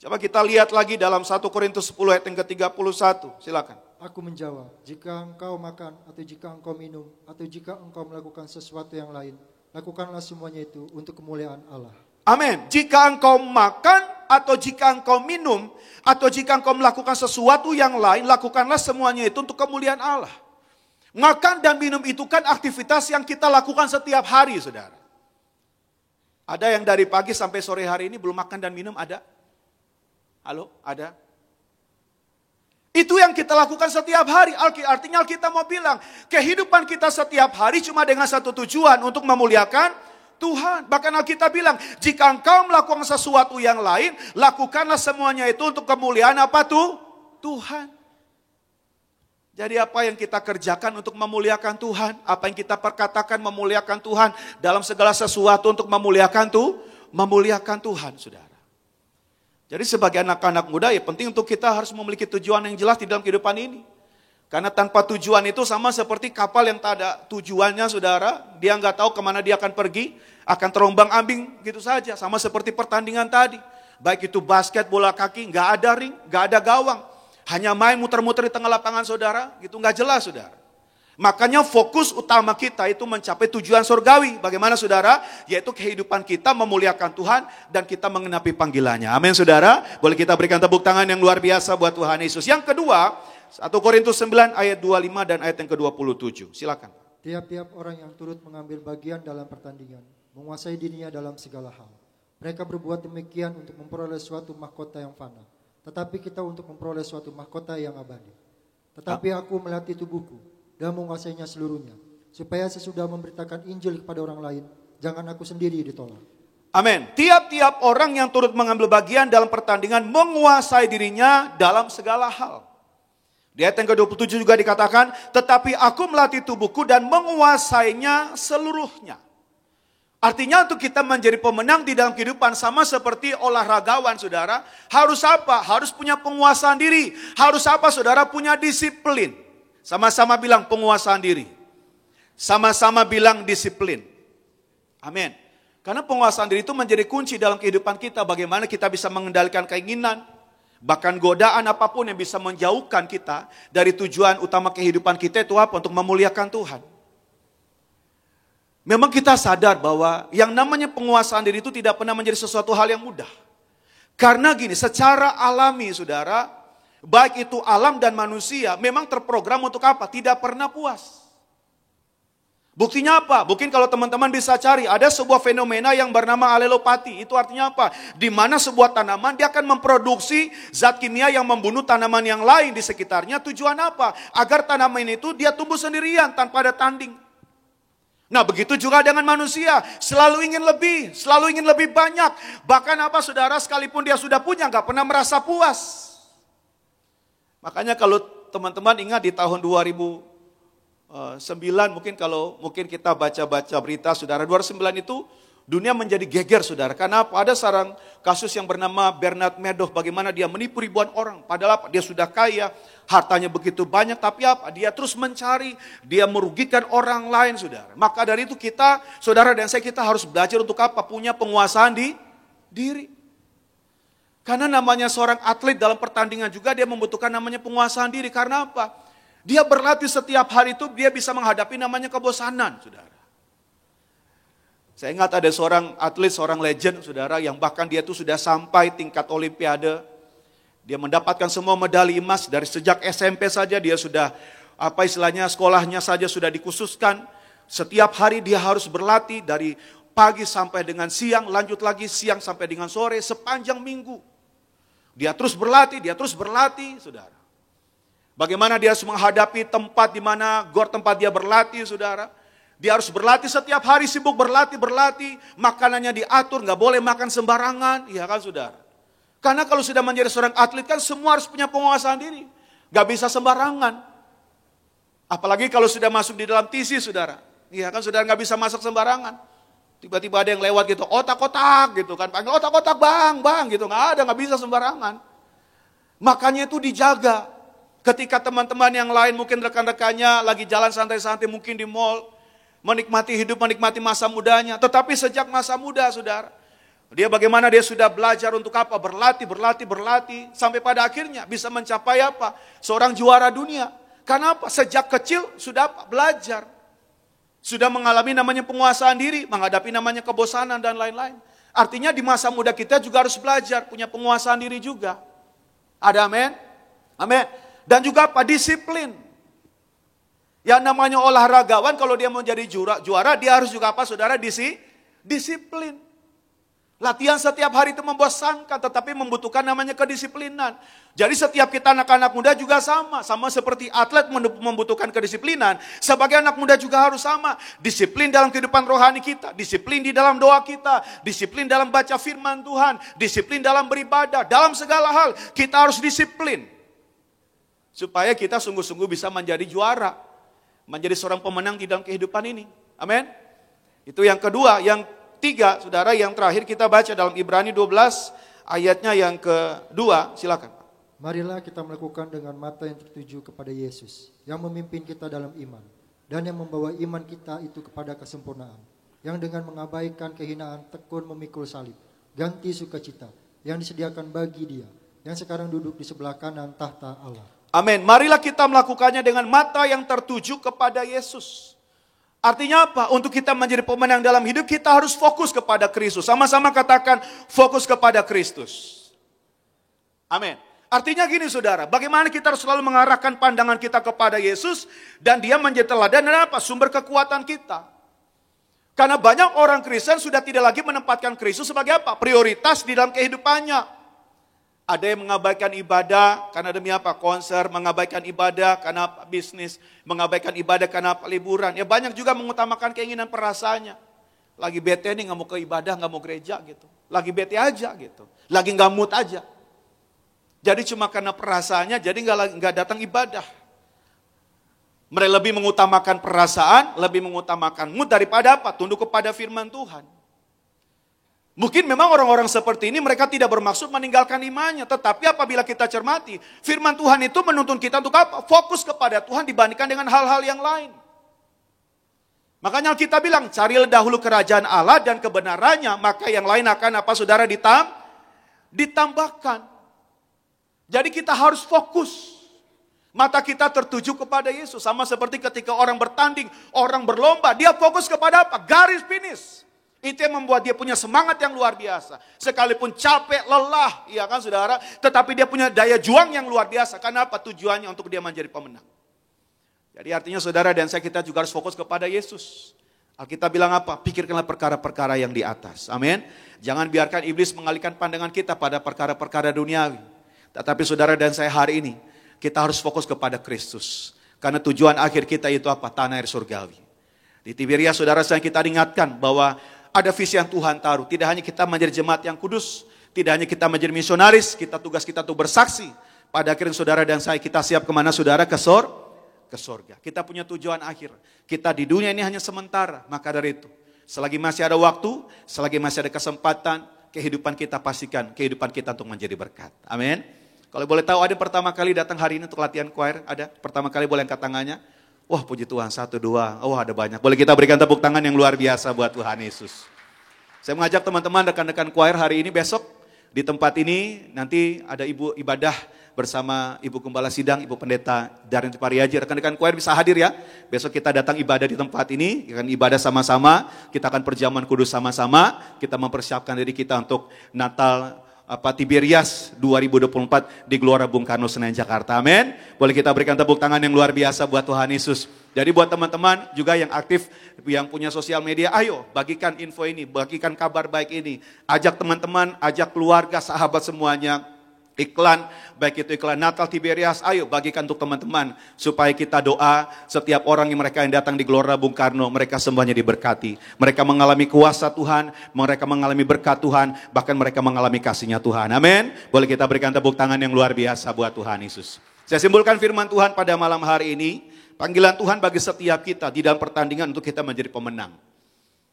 Coba kita lihat lagi dalam 1 Korintus 10 ayat yang ke-31. Silakan. Aku menjawab, jika engkau makan atau jika engkau minum atau jika engkau melakukan sesuatu yang lain, lakukanlah semuanya itu untuk kemuliaan Allah. Amin. Jika engkau makan atau jika engkau minum atau jika engkau melakukan sesuatu yang lain, lakukanlah semuanya itu untuk kemuliaan Allah. Makan dan minum itu kan aktivitas yang kita lakukan setiap hari, saudara. Ada yang dari pagi sampai sore hari ini belum makan dan minum, ada? Halo, ada? Itu yang kita lakukan setiap hari. Artinya kita mau bilang, kehidupan kita setiap hari cuma dengan satu tujuan untuk memuliakan Tuhan. Bahkan Alkitab bilang, jika engkau melakukan sesuatu yang lain, lakukanlah semuanya itu untuk kemuliaan apa tuh? Tuhan. Jadi apa yang kita kerjakan untuk memuliakan Tuhan? Apa yang kita perkatakan memuliakan Tuhan? Dalam segala sesuatu untuk memuliakan Tuhan, saudara. Jadi sebagai anak-anak muda ya penting untuk kita harus memiliki tujuan yang jelas di dalam kehidupan ini. Karena tanpa tujuan itu sama seperti kapal yang tak ada tujuannya, saudara. Dia nggak tahu kemana dia akan pergi, akan terombang ambing gitu saja. Sama seperti pertandingan tadi. Baik itu basket, bola kaki, nggak ada ring, nggak ada gawang. Hanya main muter-muter di tengah lapangan, saudara. Gitu nggak jelas, saudara. Makanya fokus utama kita itu mencapai tujuan surgawi. Bagaimana, saudara? Yaitu kehidupan kita memuliakan Tuhan dan kita mengenapi panggilannya. Amin, saudara. Boleh kita berikan tepuk tangan yang luar biasa buat Tuhan Yesus. Yang kedua, 1 Korintus 9 ayat 25 dan ayat yang ke-27. Silakan. Tiap-tiap orang yang turut mengambil bagian dalam pertandingan menguasai dirinya dalam segala hal. Mereka berbuat demikian untuk memperoleh suatu mahkota yang fana, tetapi kita untuk memperoleh suatu mahkota yang abadi. Tetapi aku melatih tubuhku dan menguasainya seluruhnya, supaya sesudah memberitakan Injil kepada orang lain, jangan aku sendiri ditolak. Amin. Tiap-tiap orang yang turut mengambil bagian dalam pertandingan menguasai dirinya dalam segala hal. Di ayat yang ke-27 juga dikatakan, tetapi aku melatih tubuhku dan menguasainya seluruhnya. Artinya untuk kita menjadi pemenang di dalam kehidupan sama seperti olahragawan, saudara. Harus apa? Harus punya penguasaan diri. Harus apa, saudara? Punya disiplin. Sama-sama bilang penguasaan diri. Sama-sama bilang disiplin. Amin. Karena penguasaan diri itu menjadi kunci dalam kehidupan kita. Bagaimana kita bisa mengendalikan keinginan. Bahkan godaan apapun yang bisa menjauhkan kita dari tujuan utama kehidupan kita itu apa? Untuk memuliakan Tuhan. Memang kita sadar bahwa yang namanya penguasaan diri itu tidak pernah menjadi sesuatu hal yang mudah. Karena gini, secara alami, saudara, baik itu alam dan manusia memang terprogram untuk apa? Tidak pernah puas. Buktinya apa? Mungkin kalau teman-teman bisa cari, ada sebuah fenomena yang bernama alelopati. Itu artinya apa? Di mana sebuah tanaman dia akan memproduksi zat kimia yang membunuh tanaman yang lain di sekitarnya. Tujuan apa? Agar tanaman itu dia tumbuh sendirian tanpa ada tanding. Nah begitu juga dengan manusia. Selalu ingin lebih banyak. Bahkan apa, saudara, sekalipun dia sudah punya gak pernah merasa puas. Makanya kalau teman-teman ingat di tahun 2009 mungkin kita baca-baca berita, saudara, 2009 itu dunia menjadi geger, saudara. Karena apa? Ada seorang kasus yang bernama Bernard Madoff, bagaimana dia menipu ribuan orang. Padahal apa? Dia sudah kaya, hartanya begitu banyak, tapi apa? Dia terus mencari, dia merugikan orang lain, saudara. Maka dari itu kita, saudara dan saya, kita harus belajar untuk apa? Punya penguasaan diri. Karena namanya seorang atlet dalam pertandingan juga dia membutuhkan namanya penguasaan diri. Karena apa? Dia berlatih setiap hari itu, dia bisa menghadapi namanya kebosanan, saudara. Saya ingat ada seorang atlet, seorang legend, saudara, yang bahkan dia itu sudah sampai tingkat olimpiade. Dia mendapatkan semua medali emas dari sejak SMP saja, dia sudah, sekolahnya saja sudah dikhususkan. Setiap hari dia harus berlatih dari pagi sampai dengan siang, lanjut lagi siang sampai dengan sore, sepanjang minggu. Dia terus berlatih, saudara. Bagaimana dia harus menghadapi tempat di mana gor tempat dia berlatih, saudara. Dia harus berlatih setiap hari, sibuk berlatih. Makanannya diatur, gak boleh makan sembarangan. Iya kan, saudara. Karena kalau sudah menjadi seorang atlet kan semua harus punya penguasaan diri. Gak bisa sembarangan. Apalagi kalau sudah masuk di dalam TC, saudara. Iya kan, saudara, gak bisa masak sembarangan. Tiba-tiba ada yang lewat gitu, otak-otak gitu kan. Panggil otak-otak, bang gitu. Gak bisa sembarangan. Makanya itu dijaga. Ketika teman-teman yang lain, mungkin rekan-rekannya lagi jalan santai-santai, mungkin di mall, menikmati hidup, menikmati masa mudanya. Tetapi sejak masa muda, saudara, bagaimana dia sudah belajar untuk apa? Berlatih, sampai pada akhirnya bisa mencapai apa? Seorang juara dunia. Karena apa? Sejak kecil sudah belajar. Sudah mengalami namanya penguasaan diri, menghadapi namanya kebosanan dan lain-lain. Artinya di masa muda kita juga harus belajar, punya penguasaan diri juga. Ada amin? Amin. Dan juga apa? Disiplin. Yang namanya olahragawan kalau dia mau jadi juara, dia harus juga apa, saudara? Disiplin. Latihan setiap hari itu membosankan, tetapi membutuhkan namanya kedisiplinan. Jadi setiap kita anak-anak muda juga sama seperti atlet membutuhkan kedisiplinan. Sebagai anak muda juga harus sama. Disiplin dalam kehidupan rohani kita, disiplin di dalam doa kita, disiplin dalam baca firman Tuhan, disiplin dalam beribadah, dalam segala hal kita harus disiplin. Supaya kita sungguh-sungguh bisa menjadi juara, menjadi seorang pemenang di dalam kehidupan ini. Amin. Itu yang kedua. Yang tiga, saudara, yang terakhir kita baca dalam Ibrani 12 ayatnya yang kedua, silakan. Marilah kita melakukan dengan mata yang tertuju kepada Yesus, yang memimpin kita dalam iman, dan yang membawa iman kita itu kepada kesempurnaan, yang dengan mengabaikan kehinaan tekun memikul salib, ganti sukacita, yang disediakan bagi Dia, yang sekarang duduk di sebelah kanan tahta Allah. Amin. Marilah kita melakukannya dengan mata yang tertuju kepada Yesus. Artinya apa? Untuk kita menjadi pemenang dalam hidup, kita harus fokus kepada Kristus. Sama-sama katakan, fokus kepada Kristus. Amin. Artinya gini saudara, bagaimana kita harus selalu mengarahkan pandangan kita kepada Yesus, dan Dia menjadi teladan dan apa? Sumber kekuatan kita. Karena banyak orang Kristen sudah tidak lagi menempatkan Kristus sebagai apa? Prioritas di dalam kehidupannya. Ada yang mengabaikan ibadah karena demi apa? Konser, mengabaikan ibadah karena bisnis, mengabaikan ibadah karena liburan. Ya banyak juga mengutamakan keinginan perasaannya. Lagi bete nih gak mau ke ibadah, gak mau gereja gitu. Lagi bete aja gitu. Lagi gak mood aja. Jadi cuma karena perasaannya jadi gak datang ibadah. Mereka lebih mengutamakan perasaan, lebih mengutamakan mood daripada apa? Tunduk kepada firman Tuhan. Mungkin memang orang-orang seperti ini mereka tidak bermaksud meninggalkan imannya. Tetapi apabila kita cermati, firman Tuhan itu menuntun kita untuk apa? Fokus kepada Tuhan dibandingkan dengan hal-hal yang lain. Makanya kita bilang, carilah dahulu kerajaan Allah dan kebenarannya, maka yang lain akan apa saudara ditambahkan. Jadi kita harus fokus. Mata kita tertuju kepada Yesus. Sama seperti ketika orang bertanding, orang berlomba, dia fokus kepada apa? Garis finish. Itu yang membuat dia punya semangat yang luar biasa. Sekalipun capek, lelah, ya kan saudara. Tetapi dia punya daya juang yang luar biasa. Karena apa? Tujuannya untuk dia menjadi pemenang. Jadi artinya saudara dan saya kita juga harus fokus kepada Yesus. Alkitab bilang apa? Pikirkanlah perkara-perkara yang di atas. Amin. Jangan biarkan iblis mengalihkan pandangan kita pada perkara-perkara duniawi. Tetapi saudara dan saya hari ini, kita harus fokus kepada Kristus. Karena tujuan akhir kita itu apa? Tanah air surgawi. Di Tiberias saudara saya kita ingatkan bahwa ada visi yang Tuhan taruh. Tidak hanya kita menjadi jemaat yang kudus. Tidak hanya kita menjadi misionaris. Tugas kita untuk bersaksi. Pada akhirnya saudara dan saya kita siap kemana saudara? Ke sorga. Kita punya tujuan akhir. Kita di dunia ini hanya sementara. Maka dari itu, selagi masih ada waktu, selagi masih ada kesempatan, kehidupan kita pastikan. Kehidupan kita untuk menjadi berkat. Amin. Kalau boleh tahu ada pertama kali datang hari ini untuk latihan choir? Ada? Pertama kali boleh angkat tangannya? Wah puji Tuhan, 1, 2, oh ada banyak. Boleh kita berikan tepuk tangan yang luar biasa buat Tuhan Yesus. Saya mengajak teman-teman rekan-rekan choir hari ini besok di tempat ini nanti ada ibu ibadah bersama Ibu Gembala Sidang, Ibu Pendeta Darin Pariaji. Rekan-rekan choir bisa hadir ya. Besok kita datang ibadah di tempat ini, akan ibadah sama-sama, kita akan perjamuan kudus sama-sama, kita mempersiapkan diri kita untuk Natal Tiberias 2024 di Gelora Bung Karno Senayan Jakarta. Amin. Boleh kita berikan tepuk tangan yang luar biasa buat Tuhan Yesus. Jadi buat teman-teman juga yang aktif, yang punya sosial media, ayo bagikan info ini, bagikan kabar baik ini. Ajak teman-teman, ajak keluarga, sahabat semuanya. Iklan, baik itu iklan Natal Tiberias, ayo bagikan untuk teman-teman. Supaya kita doa setiap orang yang datang di Gelora Bung Karno, mereka semuanya diberkati. Mereka mengalami kuasa Tuhan, mereka mengalami berkat Tuhan, bahkan mereka mengalami kasih-Nya Tuhan. Amin. Boleh kita berikan tepuk tangan yang luar biasa buat Tuhan Yesus. Saya simpulkan firman Tuhan pada malam hari ini. Panggilan Tuhan bagi setiap kita di dalam pertandingan untuk kita menjadi pemenang.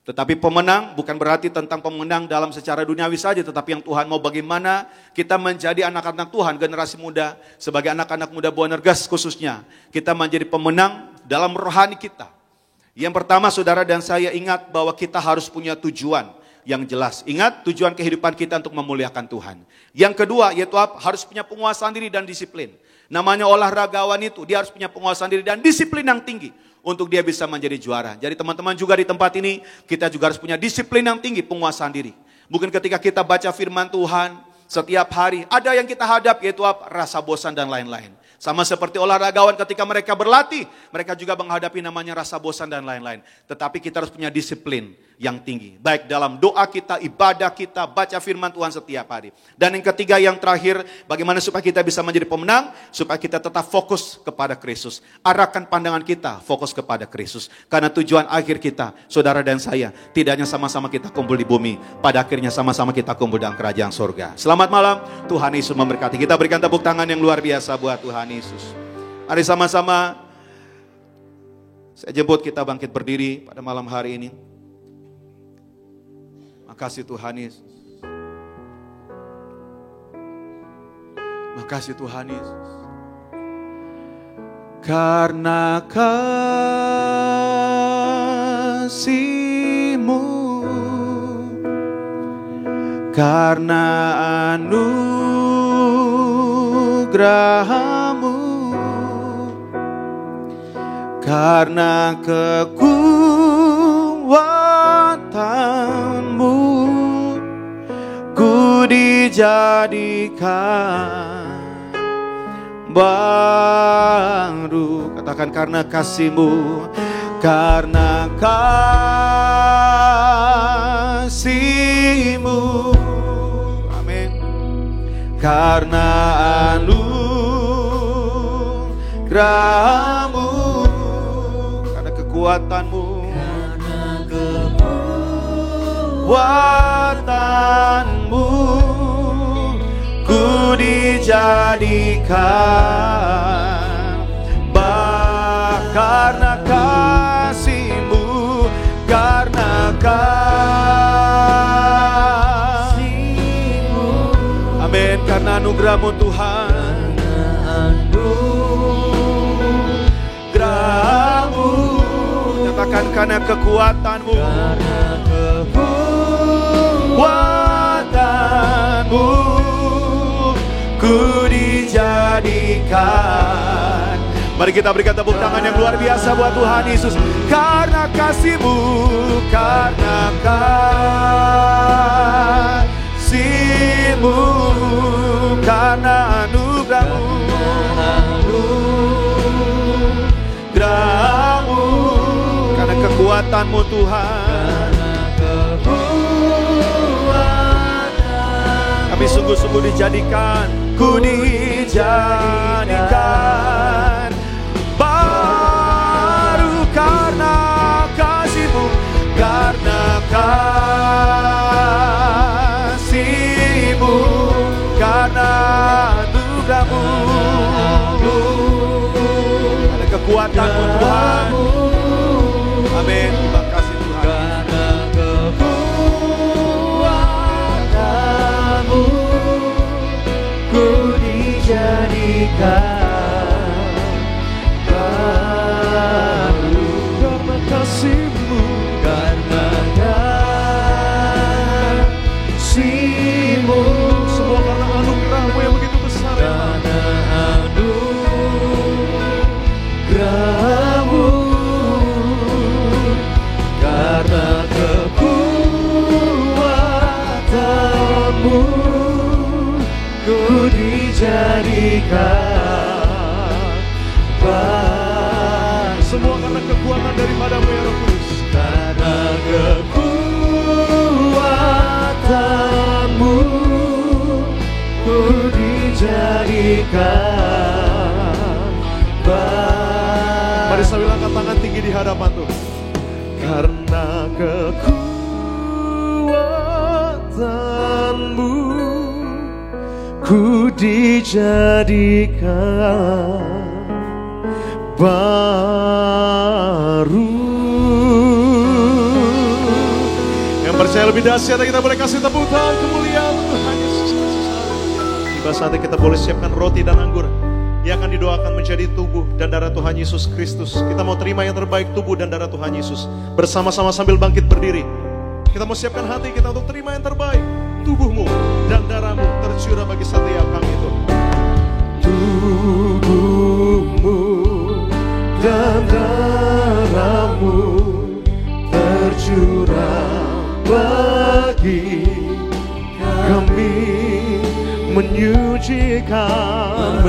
Tetapi pemenang bukan berarti tentang pemenang dalam secara duniawi saja, tetapi yang Tuhan mau bagaimana kita menjadi anak-anak Tuhan, generasi muda, sebagai anak-anak muda Boanerges khususnya. Kita menjadi pemenang dalam rohani kita. Yang pertama saudara dan saya ingat bahwa kita harus punya tujuan yang jelas. Ingat tujuan kehidupan kita untuk memuliakan Tuhan. Yang kedua yaitu harus punya penguasaan diri dan disiplin. Namanya olahragawan itu, dia harus punya penguasaan diri dan disiplin yang tinggi. Untuk dia bisa menjadi juara. Jadi teman-teman juga di tempat ini, kita juga harus punya disiplin yang tinggi, penguasaan diri. Mungkin ketika kita baca firman Tuhan, setiap hari, ada yang kita hadap yaitu rasa bosan dan lain-lain. Sama seperti olahragawan ketika mereka berlatih, mereka juga menghadapi namanya rasa bosan dan lain-lain. Tetapi kita harus punya disiplin yang tinggi. Baik dalam doa kita, ibadah kita, baca firman Tuhan setiap hari. Dan yang ketiga, yang terakhir, bagaimana supaya kita bisa menjadi pemenang? Supaya kita tetap fokus kepada Kristus. Arahkan pandangan kita fokus kepada Kristus. Karena tujuan akhir kita, saudara dan saya, tidak hanya sama-sama kita kumpul di bumi, pada akhirnya sama-sama kita kumpul dalam kerajaan surga. Selamat malam, Tuhan Yesus memberkati. Kita berikan tepuk tangan yang luar biasa buat Tuhan Yesus. Mari sama-sama, saya jemput kita bangkit berdiri pada malam hari ini. Makasih Tuhan Yesus. Makasih Tuhan Yesus. Karena kasih-Mu, karena anugerah-Mu, karena kekuatan-Mu, ku dijadikan baru. Katakan karena kasih-Mu, karena kasih-Mu, amin. Karena anugerah-Mu, karena kekuatan-Mu, kekuatan-Mu, ku dijadikan karena kasih-Mu, karena kasih-Mu, amin. Karena anugerah-Mu Tuhan, anugerah-Mu, katakan karena kekuatan-Mu, kekuatan-Mu, ku dijadikan. Mari kita berikan tepuk tangan yang luar biasa buat Tuhan Yesus. Karena kasih-Mu, karena kasih-Mu, karena anugerah-Mu, anugerah-Mu, karena kekuatan-Mu Tuhan. Kami sungguh-sungguh dijadikan, ku dijadikan baru karena kasih-Mu, karena kasih-Mu, karena anugerah-Mu, karena kekuatan-Mu Tuhan. Amin. Terima kasih Tuhan. Ku dijadikan baru karena kasih-Mu, karena kasih-Mu, semua karena anugerah-Mu yang begitu besar, karena anugerah-Mu, karena kekuatan-Mu, ku dijadikan baru. Semua karena kekuatan daripada-Mu ya Roh Kudus. Karena kekuatan-Mu, ku dijadikan baru. Mari sambil angkat tangan tinggi di hadapan Tuhan. Karena kekuatan-Mu, ku dijadikan baru. Yang percaya lebih dahsyat, kita boleh kasih tepuk tangan kemuliaan Tuhan Yesus Kristus. Tiba saatnya kita boleh siapkan roti dan anggur yang akan didoakan menjadi tubuh dan darah Tuhan Yesus Kristus. Kita mau terima yang terbaik, tubuh dan darah Tuhan Yesus. Bersama-sama sambil bangkit berdiri, kita mau siapkan hati kita untuk terima yang terbaik, tubuh-Mu dan darah-Mu tercurah bagi setiap kami itu. Tubuh-Mu dan darah-Mu tercurah bagi kami, menyucikan,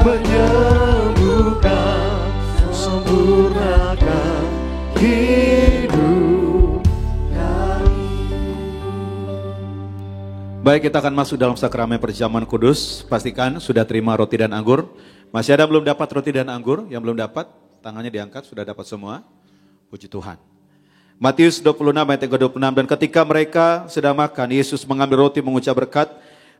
menyembuhkan, sempurnakan hidup kami. Baik, kita akan masuk dalam sakramen perjamuan kudus. Pastikan sudah terima roti dan anggur. Masih ada yang belum dapat roti dan anggur? Yang belum dapat, tangannya diangkat, sudah dapat semua. Puji Tuhan. Matius 26 ayat 26, dan ketika mereka sedang makan, Yesus mengambil roti, mengucap berkat,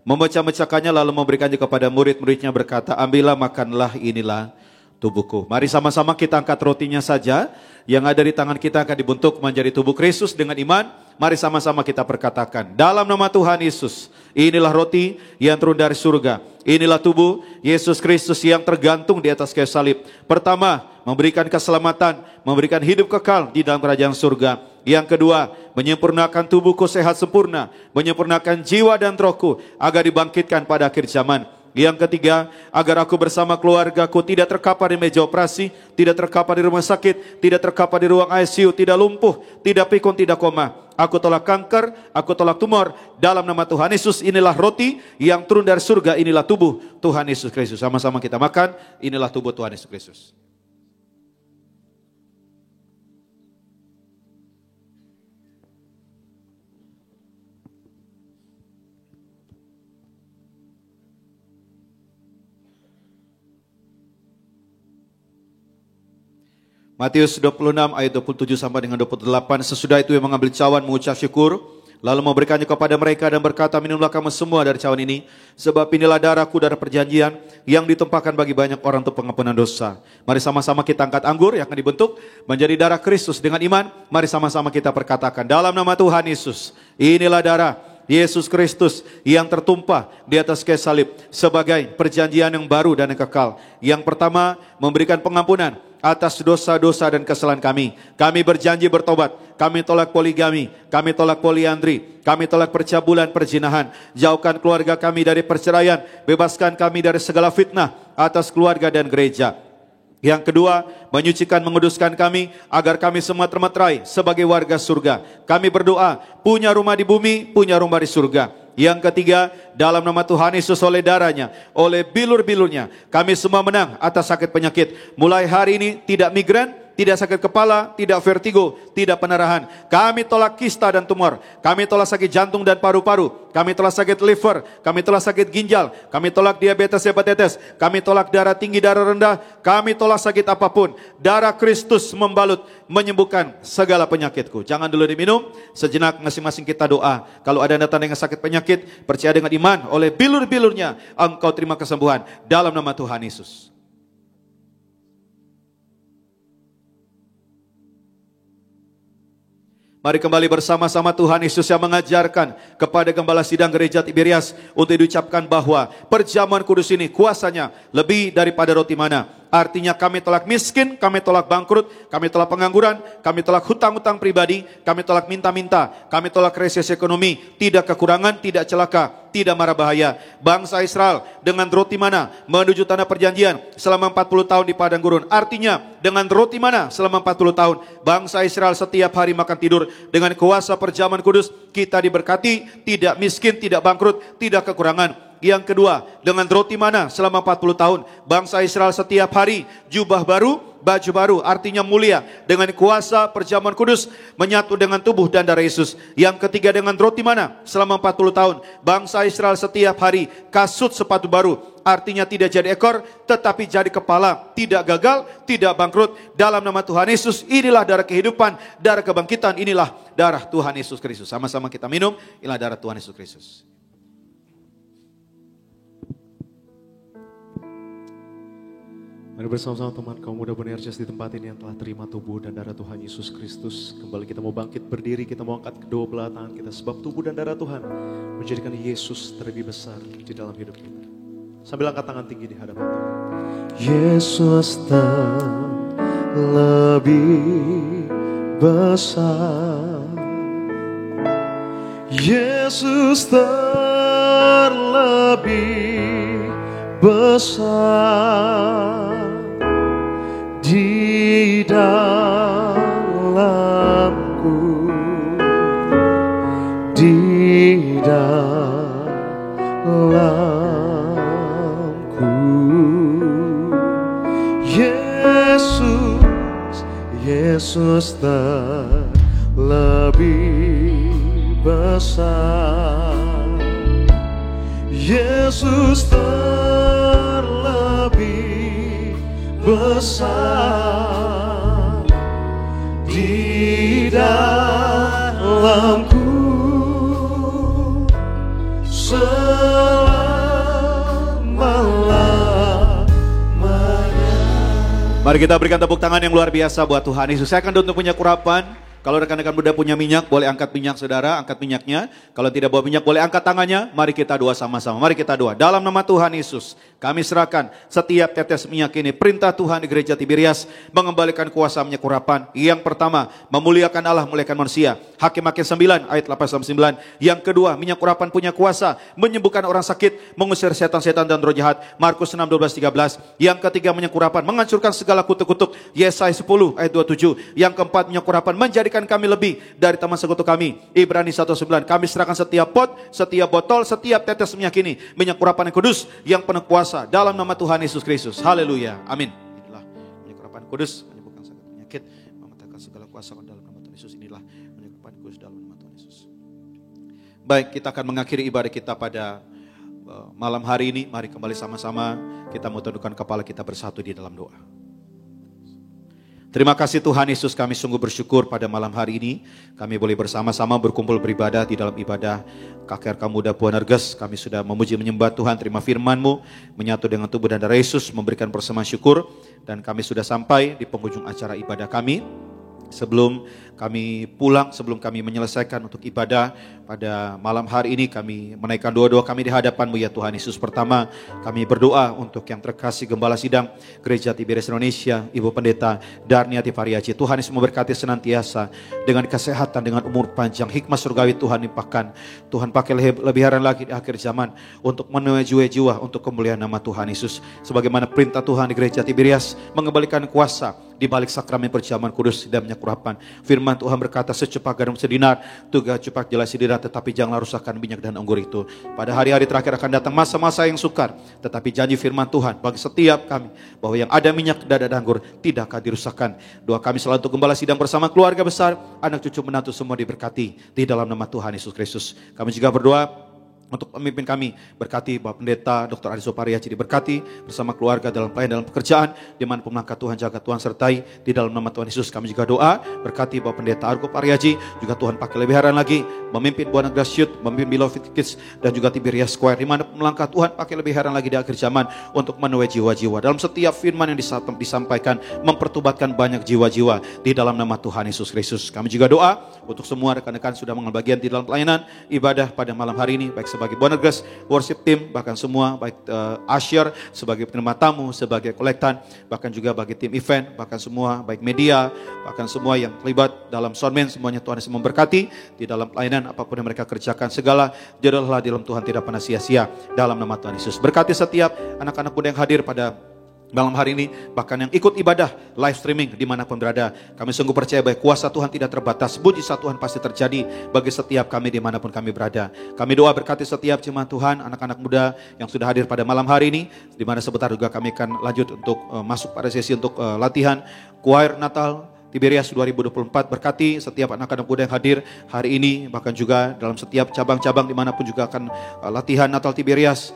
memecah-mecahkannya lalu memberikannya kepada murid-muridnya, berkata, ambillah, makanlah, inilah tubuhku. Mari sama-sama kita angkat rotinya saja. Yang ada di tangan kita akan dibentuk menjadi tubuh Kristus dengan iman. Mari sama-sama kita perkatakan, dalam nama Tuhan Yesus, inilah roti yang turun dari surga. Inilah tubuh Yesus Kristus yang tergantung di atas kayu salib. Pertama, memberikan keselamatan, memberikan hidup kekal di dalam kerajaan surga. Yang kedua, menyempurnakan tubuhku sehat sempurna, menyempurnakan jiwa dan rohku agar dibangkitkan pada akhir zaman. Yang ketiga, agar aku bersama keluargaku tidak terkapar di meja operasi, tidak terkapar di rumah sakit, tidak terkapar di ruang ICU, tidak lumpuh, tidak pikun, tidak koma. Aku tolak kanker, aku tolak tumor. Dalam nama Tuhan Yesus, inilah roti yang turun dari surga, inilah tubuh Tuhan Yesus Kristus. Sama-sama kita makan, inilah tubuh Tuhan Yesus Kristus. Matius 26 ayat 27 sampai dengan 28. Sesudah itu ia mengambil cawan, mengucap syukur, lalu memberikannya kepada mereka dan berkata, minumlah kamu semua dari cawan ini, sebab inilah darahku, darah perjanjian yang ditumpahkan bagi banyak orang untuk pengampunan dosa. Mari sama-sama kita angkat anggur yang akan dibentuk menjadi darah Kristus dengan iman. Mari sama-sama kita perkatakan, dalam nama Tuhan Yesus, inilah darah Yesus Kristus yang tertumpah di atas kayu salib sebagai perjanjian yang baru dan yang kekal. Yang pertama, memberikan pengampunan atas dosa-dosa dan kesalahan kami. Kami berjanji bertobat. Kami tolak poligami, kami tolak poliandri, kami tolak percabulan, perzinahan. Jauhkan keluarga kami dari perceraian, bebaskan kami dari segala fitnah atas keluarga dan gereja. Yang kedua, menyucikan, menguduskan kami agar kami semua termeterai sebagai warga surga. Kami berdoa, punya rumah di bumi, punya rumah di surga. Yang ketiga, dalam nama Tuhan Yesus, oleh darahnya, oleh bilur-bilurnya, kami semua menang atas sakit penyakit. Mulai hari ini tidak migran, tidak sakit kepala, tidak vertigo, tidak pendarahan. Kami tolak kista dan tumor. Kami tolak sakit jantung dan paru-paru. Kami tolak sakit liver. Kami tolak sakit ginjal. Kami tolak diabetes, hepatitis. Kami tolak darah tinggi, darah rendah. Kami tolak sakit apapun. Darah Kristus membalut, menyembuhkan segala penyakitku. Jangan dulu diminum. Sejenak masing-masing kita doa. Kalau ada datang dengan sakit penyakit, percaya dengan iman, oleh bilur-bilurnya engkau terima kesembuhan dalam nama Tuhan Yesus. Mari kembali bersama-sama Tuhan Yesus yang mengajarkan kepada Gembala Sidang Gereja Tiberias untuk diucapkan bahwa perjamuan kudus ini kuasanya lebih daripada roti mana. Artinya kami tolak miskin, kami tolak bangkrut, kami tolak pengangguran, kami tolak hutang-hutang pribadi, kami tolak minta-minta, kami tolak resesi ekonomi, tidak kekurangan, tidak celaka, tidak mara bahaya. Bangsa Israel dengan roti mana menuju tanah perjanjian selama 40 tahun di padang gurun. Artinya dengan roti mana selama 40 tahun bangsa Israel setiap hari makan tidur. Dengan kuasa perjamuan kudus kita diberkati, tidak miskin, tidak bangkrut, tidak kekurangan. Yang kedua, dengan roti mana selama 40 tahun bangsa Israel setiap hari jubah baru, baju baru, artinya mulia. Dengan kuasa perjamuan kudus menyatu dengan tubuh dan darah Yesus. Yang ketiga, dengan roti mana selama 40 tahun bangsa Israel setiap hari kasut sepatu baru, artinya tidak jadi ekor tetapi jadi kepala, tidak gagal, tidak bangkrut. Dalam nama Tuhan Yesus, inilah darah kehidupan, darah kebangkitan, inilah darah Tuhan Yesus Kristus. Sama-sama kita minum, inilah darah Tuhan Yesus Kristus. Mari bersama-sama teman kaum muda Bonerges di tempat ini yang telah terima tubuh dan darah Tuhan Yesus Kristus. Kembali kita mau bangkit berdiri, kita mau angkat kedua belah tangan kita. Sebab tubuh dan darah Tuhan menjadikan Yesus terlebih besar di dalam hidup kita. Sambil angkat tangan tinggi di hadapan Tuhan. Yesus terlebih besar. Yesus terlebih besar di dalamku, di dalamku. Yesus, Yesus terlebih besar. Yesus terlebih besar di dalamku selama-lamanya. Mari kita berikan tepuk tangan yang luar biasa buat Tuhan Yesus. Saya akan untuk punya kurapan. Kalau rekan-rekan muda punya minyak, boleh angkat minyak saudara, angkat minyaknya. Kalau tidak bawa minyak, boleh angkat tangannya. Mari kita doa sama-sama, mari kita doa. Dalam nama Tuhan Yesus, kami serahkan setiap tetes minyak ini. Perintah Tuhan di gereja Tiberias, mengembalikan kuasa minyak urapan. Yang pertama, memuliakan Allah, memuliakan manusia. Hakim-Hakim 9 ayat 8-9. Yang kedua, minyak urapan punya kuasa, menyembuhkan orang sakit, mengusir setan-setan dan roh jahat. Markus 6:12-13. Yang ketiga, minyak urapan, menghancurkan segala kutuk-kutuk. Yesaya 10 ayat 27. Yang keempat, minyak urapan, menjadikan kami lebih dari teman sekutu kami. Ibrani 1:9. Kami serahkan setiap pot, setiap botol, setiap tetes minyak ini, minyak urapan yang kudus, yang penuh kuasa, dalam nama Tuhan Yesus Kristus. Haleluya. Amin. Inilah minyak urapan kudus, menyembuhkan segala penyakit, mematahkan segala kuasa dalam nama Tuhan Yesus. Inilah minyak urapan kudus dalam nama Tuhan Yesus. Baik, kita akan mengakhiri ibadah kita pada malam hari ini. Mari kembali sama-sama kita mau tundukkan kepala kita bersatu di dalam doa. Terima kasih Tuhan Yesus, kami sungguh bersyukur pada malam hari ini. Kami boleh bersama-sama berkumpul beribadah di dalam ibadah KKRK Muda Puanerges. Kami sudah memuji menyembah Tuhan, terima firman-Mu, menyatu dengan tubuh dan darah Yesus, memberikan persembahan syukur. Dan kami sudah sampai di penghujung acara ibadah kami. Sebelum kami pulang, sebelum kami menyelesaikan untuk ibadah pada malam hari ini, kami menaikkan doa-doa kami di hadapan-Mu ya Tuhan Yesus. Pertama, kami berdoa untuk yang terkasih Gembala Sidang Gereja Tiberias Indonesia, Ibu Pendeta Darniati Variaji. Tuhan Yesus memberkati senantiasa dengan kesehatan, dengan umur panjang, hikmah surgawi Tuhan limpahkan. Tuhan pakai lebihan lagi di akhir zaman untuk menuai jiwa-jiwa untuk kemuliaan nama Tuhan Yesus. Sebagaimana perintah Tuhan di Gereja Tiberias, mengembalikan kuasa di balik sakramen perjamuan kudus dan minyak urapan. Firman Tuhan berkata, secepak garam sedinar, tugas cepak jelas sedinar, tetapi janganlah rusakkan minyak dan anggur itu. Pada hari-hari terakhir akan datang masa-masa yang sukar, tetapi janji firman Tuhan bagi setiap kami, bahwa yang ada minyak dan ada anggur tidak akan dirusakkan. Doa kami selalu untuk Gembala Sidang bersama keluarga besar, anak cucu menantu semua diberkati di dalam nama Tuhan Yesus Kristus. Kami juga berdoa untuk pemimpin kami, berkati Bapak Pendeta Dr. Ariso Pariaci, diberkati bersama keluarga dalam pelayanan, dalam pekerjaan, dimanapun langkah Tuhan jaga, Tuhan sertai di dalam nama Tuhan Yesus. Kami juga doa, berkati Bapak Pendeta Argo Pariaci, juga Tuhan pakai lebihan lagi, memimpin Buana Graciut, memimpin Beloved Kids, dan juga Tiberias Square, dimanapun langkah Tuhan pakai lebihan lagi di akhir zaman, untuk menuai jiwa-jiwa. Dalam setiap firman yang disampaikan, mempertobatkan banyak jiwa-jiwa di dalam nama Tuhan Yesus Kristus. Kami juga doa untuk semua rekan-rekan sudah mengambil bagian di dalam pelayanan ibadah pada malam hari ini, baik sebagai Bonerges worship team, bahkan semua, baik usher, sebagai penerima tamu, sebagai kolektan, bahkan juga bagi tim event, bahkan semua, baik media, bahkan semua yang terlibat dalam soundman, semuanya Tuhan Yesus memberkati di dalam pelayanan apapun yang mereka kerjakan, segala jodohlah di dalam Tuhan tidak pernah sia-sia dalam nama Tuhan Yesus. Berkati setiap anak-anak muda yang hadir pada malam hari ini, bahkan yang ikut ibadah live streaming dimanapun berada. Kami sungguh percaya bahwa kuasa Tuhan tidak terbatas, mujizat Tuhan pasti terjadi bagi setiap kami dimanapun kami berada. Kami doa berkati setiap jemaat Tuhan, anak-anak muda yang sudah hadir pada malam hari ini, di mana sebentar juga kami akan lanjut untuk masuk pada sesi untuk latihan choir Natal Tiberias 2024. Berkati setiap anak-anak muda yang hadir hari ini, bahkan juga dalam setiap cabang-cabang dimanapun juga akan latihan Natal Tiberias,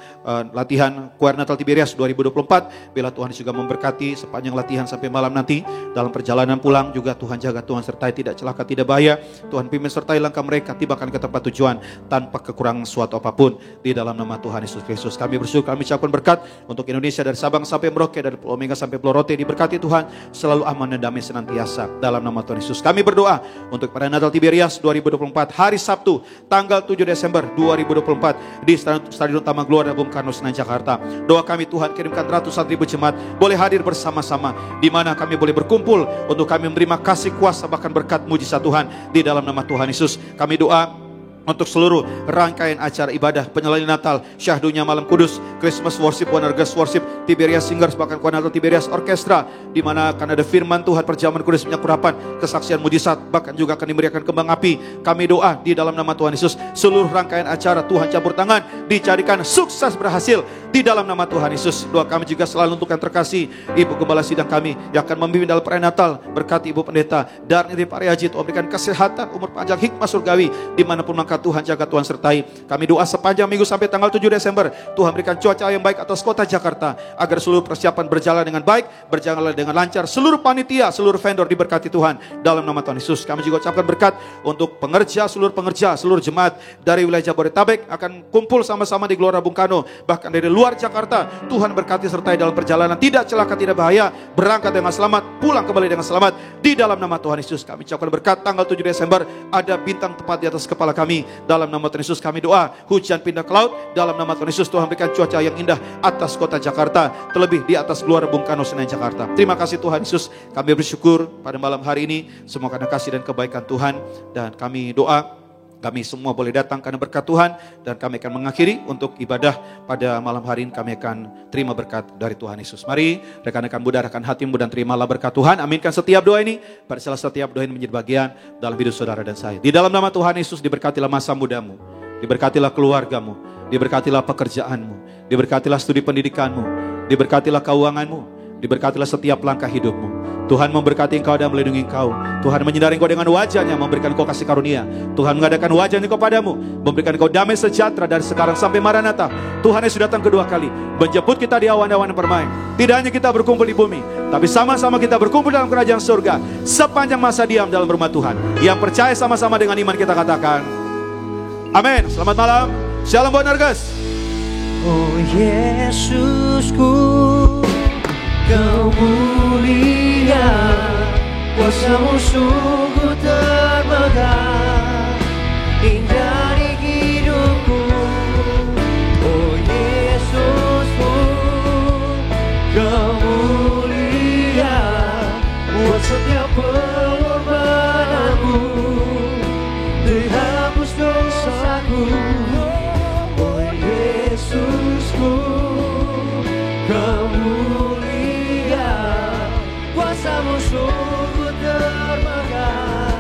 latihan choir Natal Tiberias 2024. Bila Tuhan juga memberkati sepanjang latihan sampai malam nanti, dalam perjalanan pulang juga Tuhan jaga, Tuhan sertai, tidak celaka, tidak bahaya. Tuhan pimpin sertai langkah mereka, tibakan ke tempat tujuan tanpa kekurangan suatu apapun di dalam nama Tuhan Yesus Kristus. Kami bersyukur, kami ucapkan berkat untuk Indonesia, dari Sabang sampai Merauke, dari Pulau Omega sampai Pulau Rote. Diberkati Tuhan, selalu aman dan damai senantiasa dalam nama Tuhan Yesus. Kami berdoa untuk pada Natal Tiberias 2024 hari Sabtu tanggal 7 Desember 2024 di Stadion Utama Gelora Bung Karno Senayan Jakarta. Doa kami, Tuhan kirimkan ratusan ribu jemaat boleh hadir bersama-sama, di mana kami boleh berkumpul untuk kami menerima kasih kuasa bahkan berkat mujizat Tuhan di dalam nama Tuhan Yesus. Kami doa untuk seluruh rangkaian acara ibadah penyelenggaraan Natal, syahdunya Malam Kudus, Christmas Worship, Wonders Worship, Tiberias Singers, bahkan Kuanatal Tiberias Orkestra, di mana akan ada firman Tuhan, perjamuan kudus, penyakurapan, kesaksian mujizat, bahkan juga akan diberikan kembang api. Kami doa di dalam nama Tuhan Yesus, seluruh rangkaian acara Tuhan campur tangan, dicarikan sukses berhasil di dalam nama Tuhan Yesus. Doa kami juga selalu untuk yang terkasih, Ibu Gembala Sidang kami yang akan memimpin dalam perayaan Natal, berkati Ibu Pendeta Darni Pariaji, Tuhan berikan kesehatan, umur panjang, hikmah surgawi, dimanapun langkah Tuhan, jaga Tuhan sertai. Kami doa sepanjang minggu sampai tanggal 7 Desember, Tuhan berikan cuaca yang baik atas kota Jakarta, agar seluruh persiapan berjalan dengan baik, berjalan dengan lancar. Seluruh panitia, seluruh vendor diberkati Tuhan dalam nama Tuhan Yesus. Kami juga ucapkan berkat untuk pengerja, seluruh jemaat dari wilayah Jabodetabek akan kumpul sama-sama di Gelora Bung Karno, bahkan dari luar Jakarta. Tuhan berkati sertai dalam perjalanan, tidak celaka, tidak bahaya, berangkat dengan selamat, pulang kembali dengan selamat di dalam nama Tuhan Yesus. Kami ucapkan berkat tanggal 7 Desember, ada bintang tepat di atas kepala kami dalam nama Tuhan Yesus. Kami doa hujan pindah ke laut dalam nama Tuhan Yesus. Tuhan berikan cuaca yang indah atas kota Jakarta, terlebih di atas Gelora Bung Karno Senayan Jakarta. Terima kasih Tuhan Yesus. Kami bersyukur pada malam hari ini semua karena kasih dan kebaikan Tuhan, dan kami doa kami semua boleh datang karena berkat Tuhan, dan kami akan mengakhiri untuk ibadah pada malam hari ini. Kami akan terima berkat dari Tuhan Yesus. Mari rekan-rekan mudahkan hatimu dan terimalah berkat Tuhan. Aminkan setiap doa ini, pada salah setiap doa ini menjadi bagian dalam hidup saudara dan saya. Di dalam nama Tuhan Yesus, diberkatilah masa mudamu, diberkatilah keluargamu, diberkatilah pekerjaanmu, diberkatilah studi pendidikanmu, diberkatilah keuanganmu, diberkatilah setiap langkah hidupmu. Tuhan memberkati engkau dan melindungi engkau. Tuhan menyinari engkau dengan wajahnya, memberikan engkau kasih karunia. Tuhan mengadakan wajahnya kepadamu, memberikan engkau damai sejahtera dari sekarang sampai Maranatha. Tuhan Yesus datang kedua kali, menjemput kita di awan-awan permai. Tidak hanya kita berkumpul di bumi, tapi sama-sama kita berkumpul dalam kerajaan surga sepanjang masa diam dalam rumah Tuhan. Yang percaya sama-sama dengan iman kita katakan amin. Selamat malam. Shalom buat Nargas. Oh Yesusku, Kau mulia, kuasa-Mu sungguh termegah, indah di hidupku. Oh Yesusku, Kau mulia, buat setiap pengorbananmu, terhapus dosaku. Oh Yesusku, Kau mulia, kuasa-Mu sungguh termegah,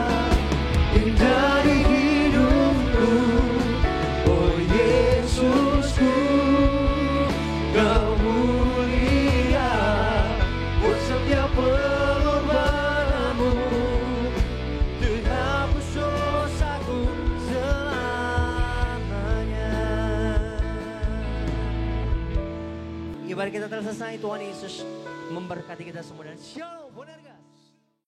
indah di hidupku. Oh Yesusku, Kau mulia, buat setiap pengorbananmu, terhapus dosaku selamanya. Ibadah kita telah selesai. Tuhan Yesus memberkati kita semua dan shalom.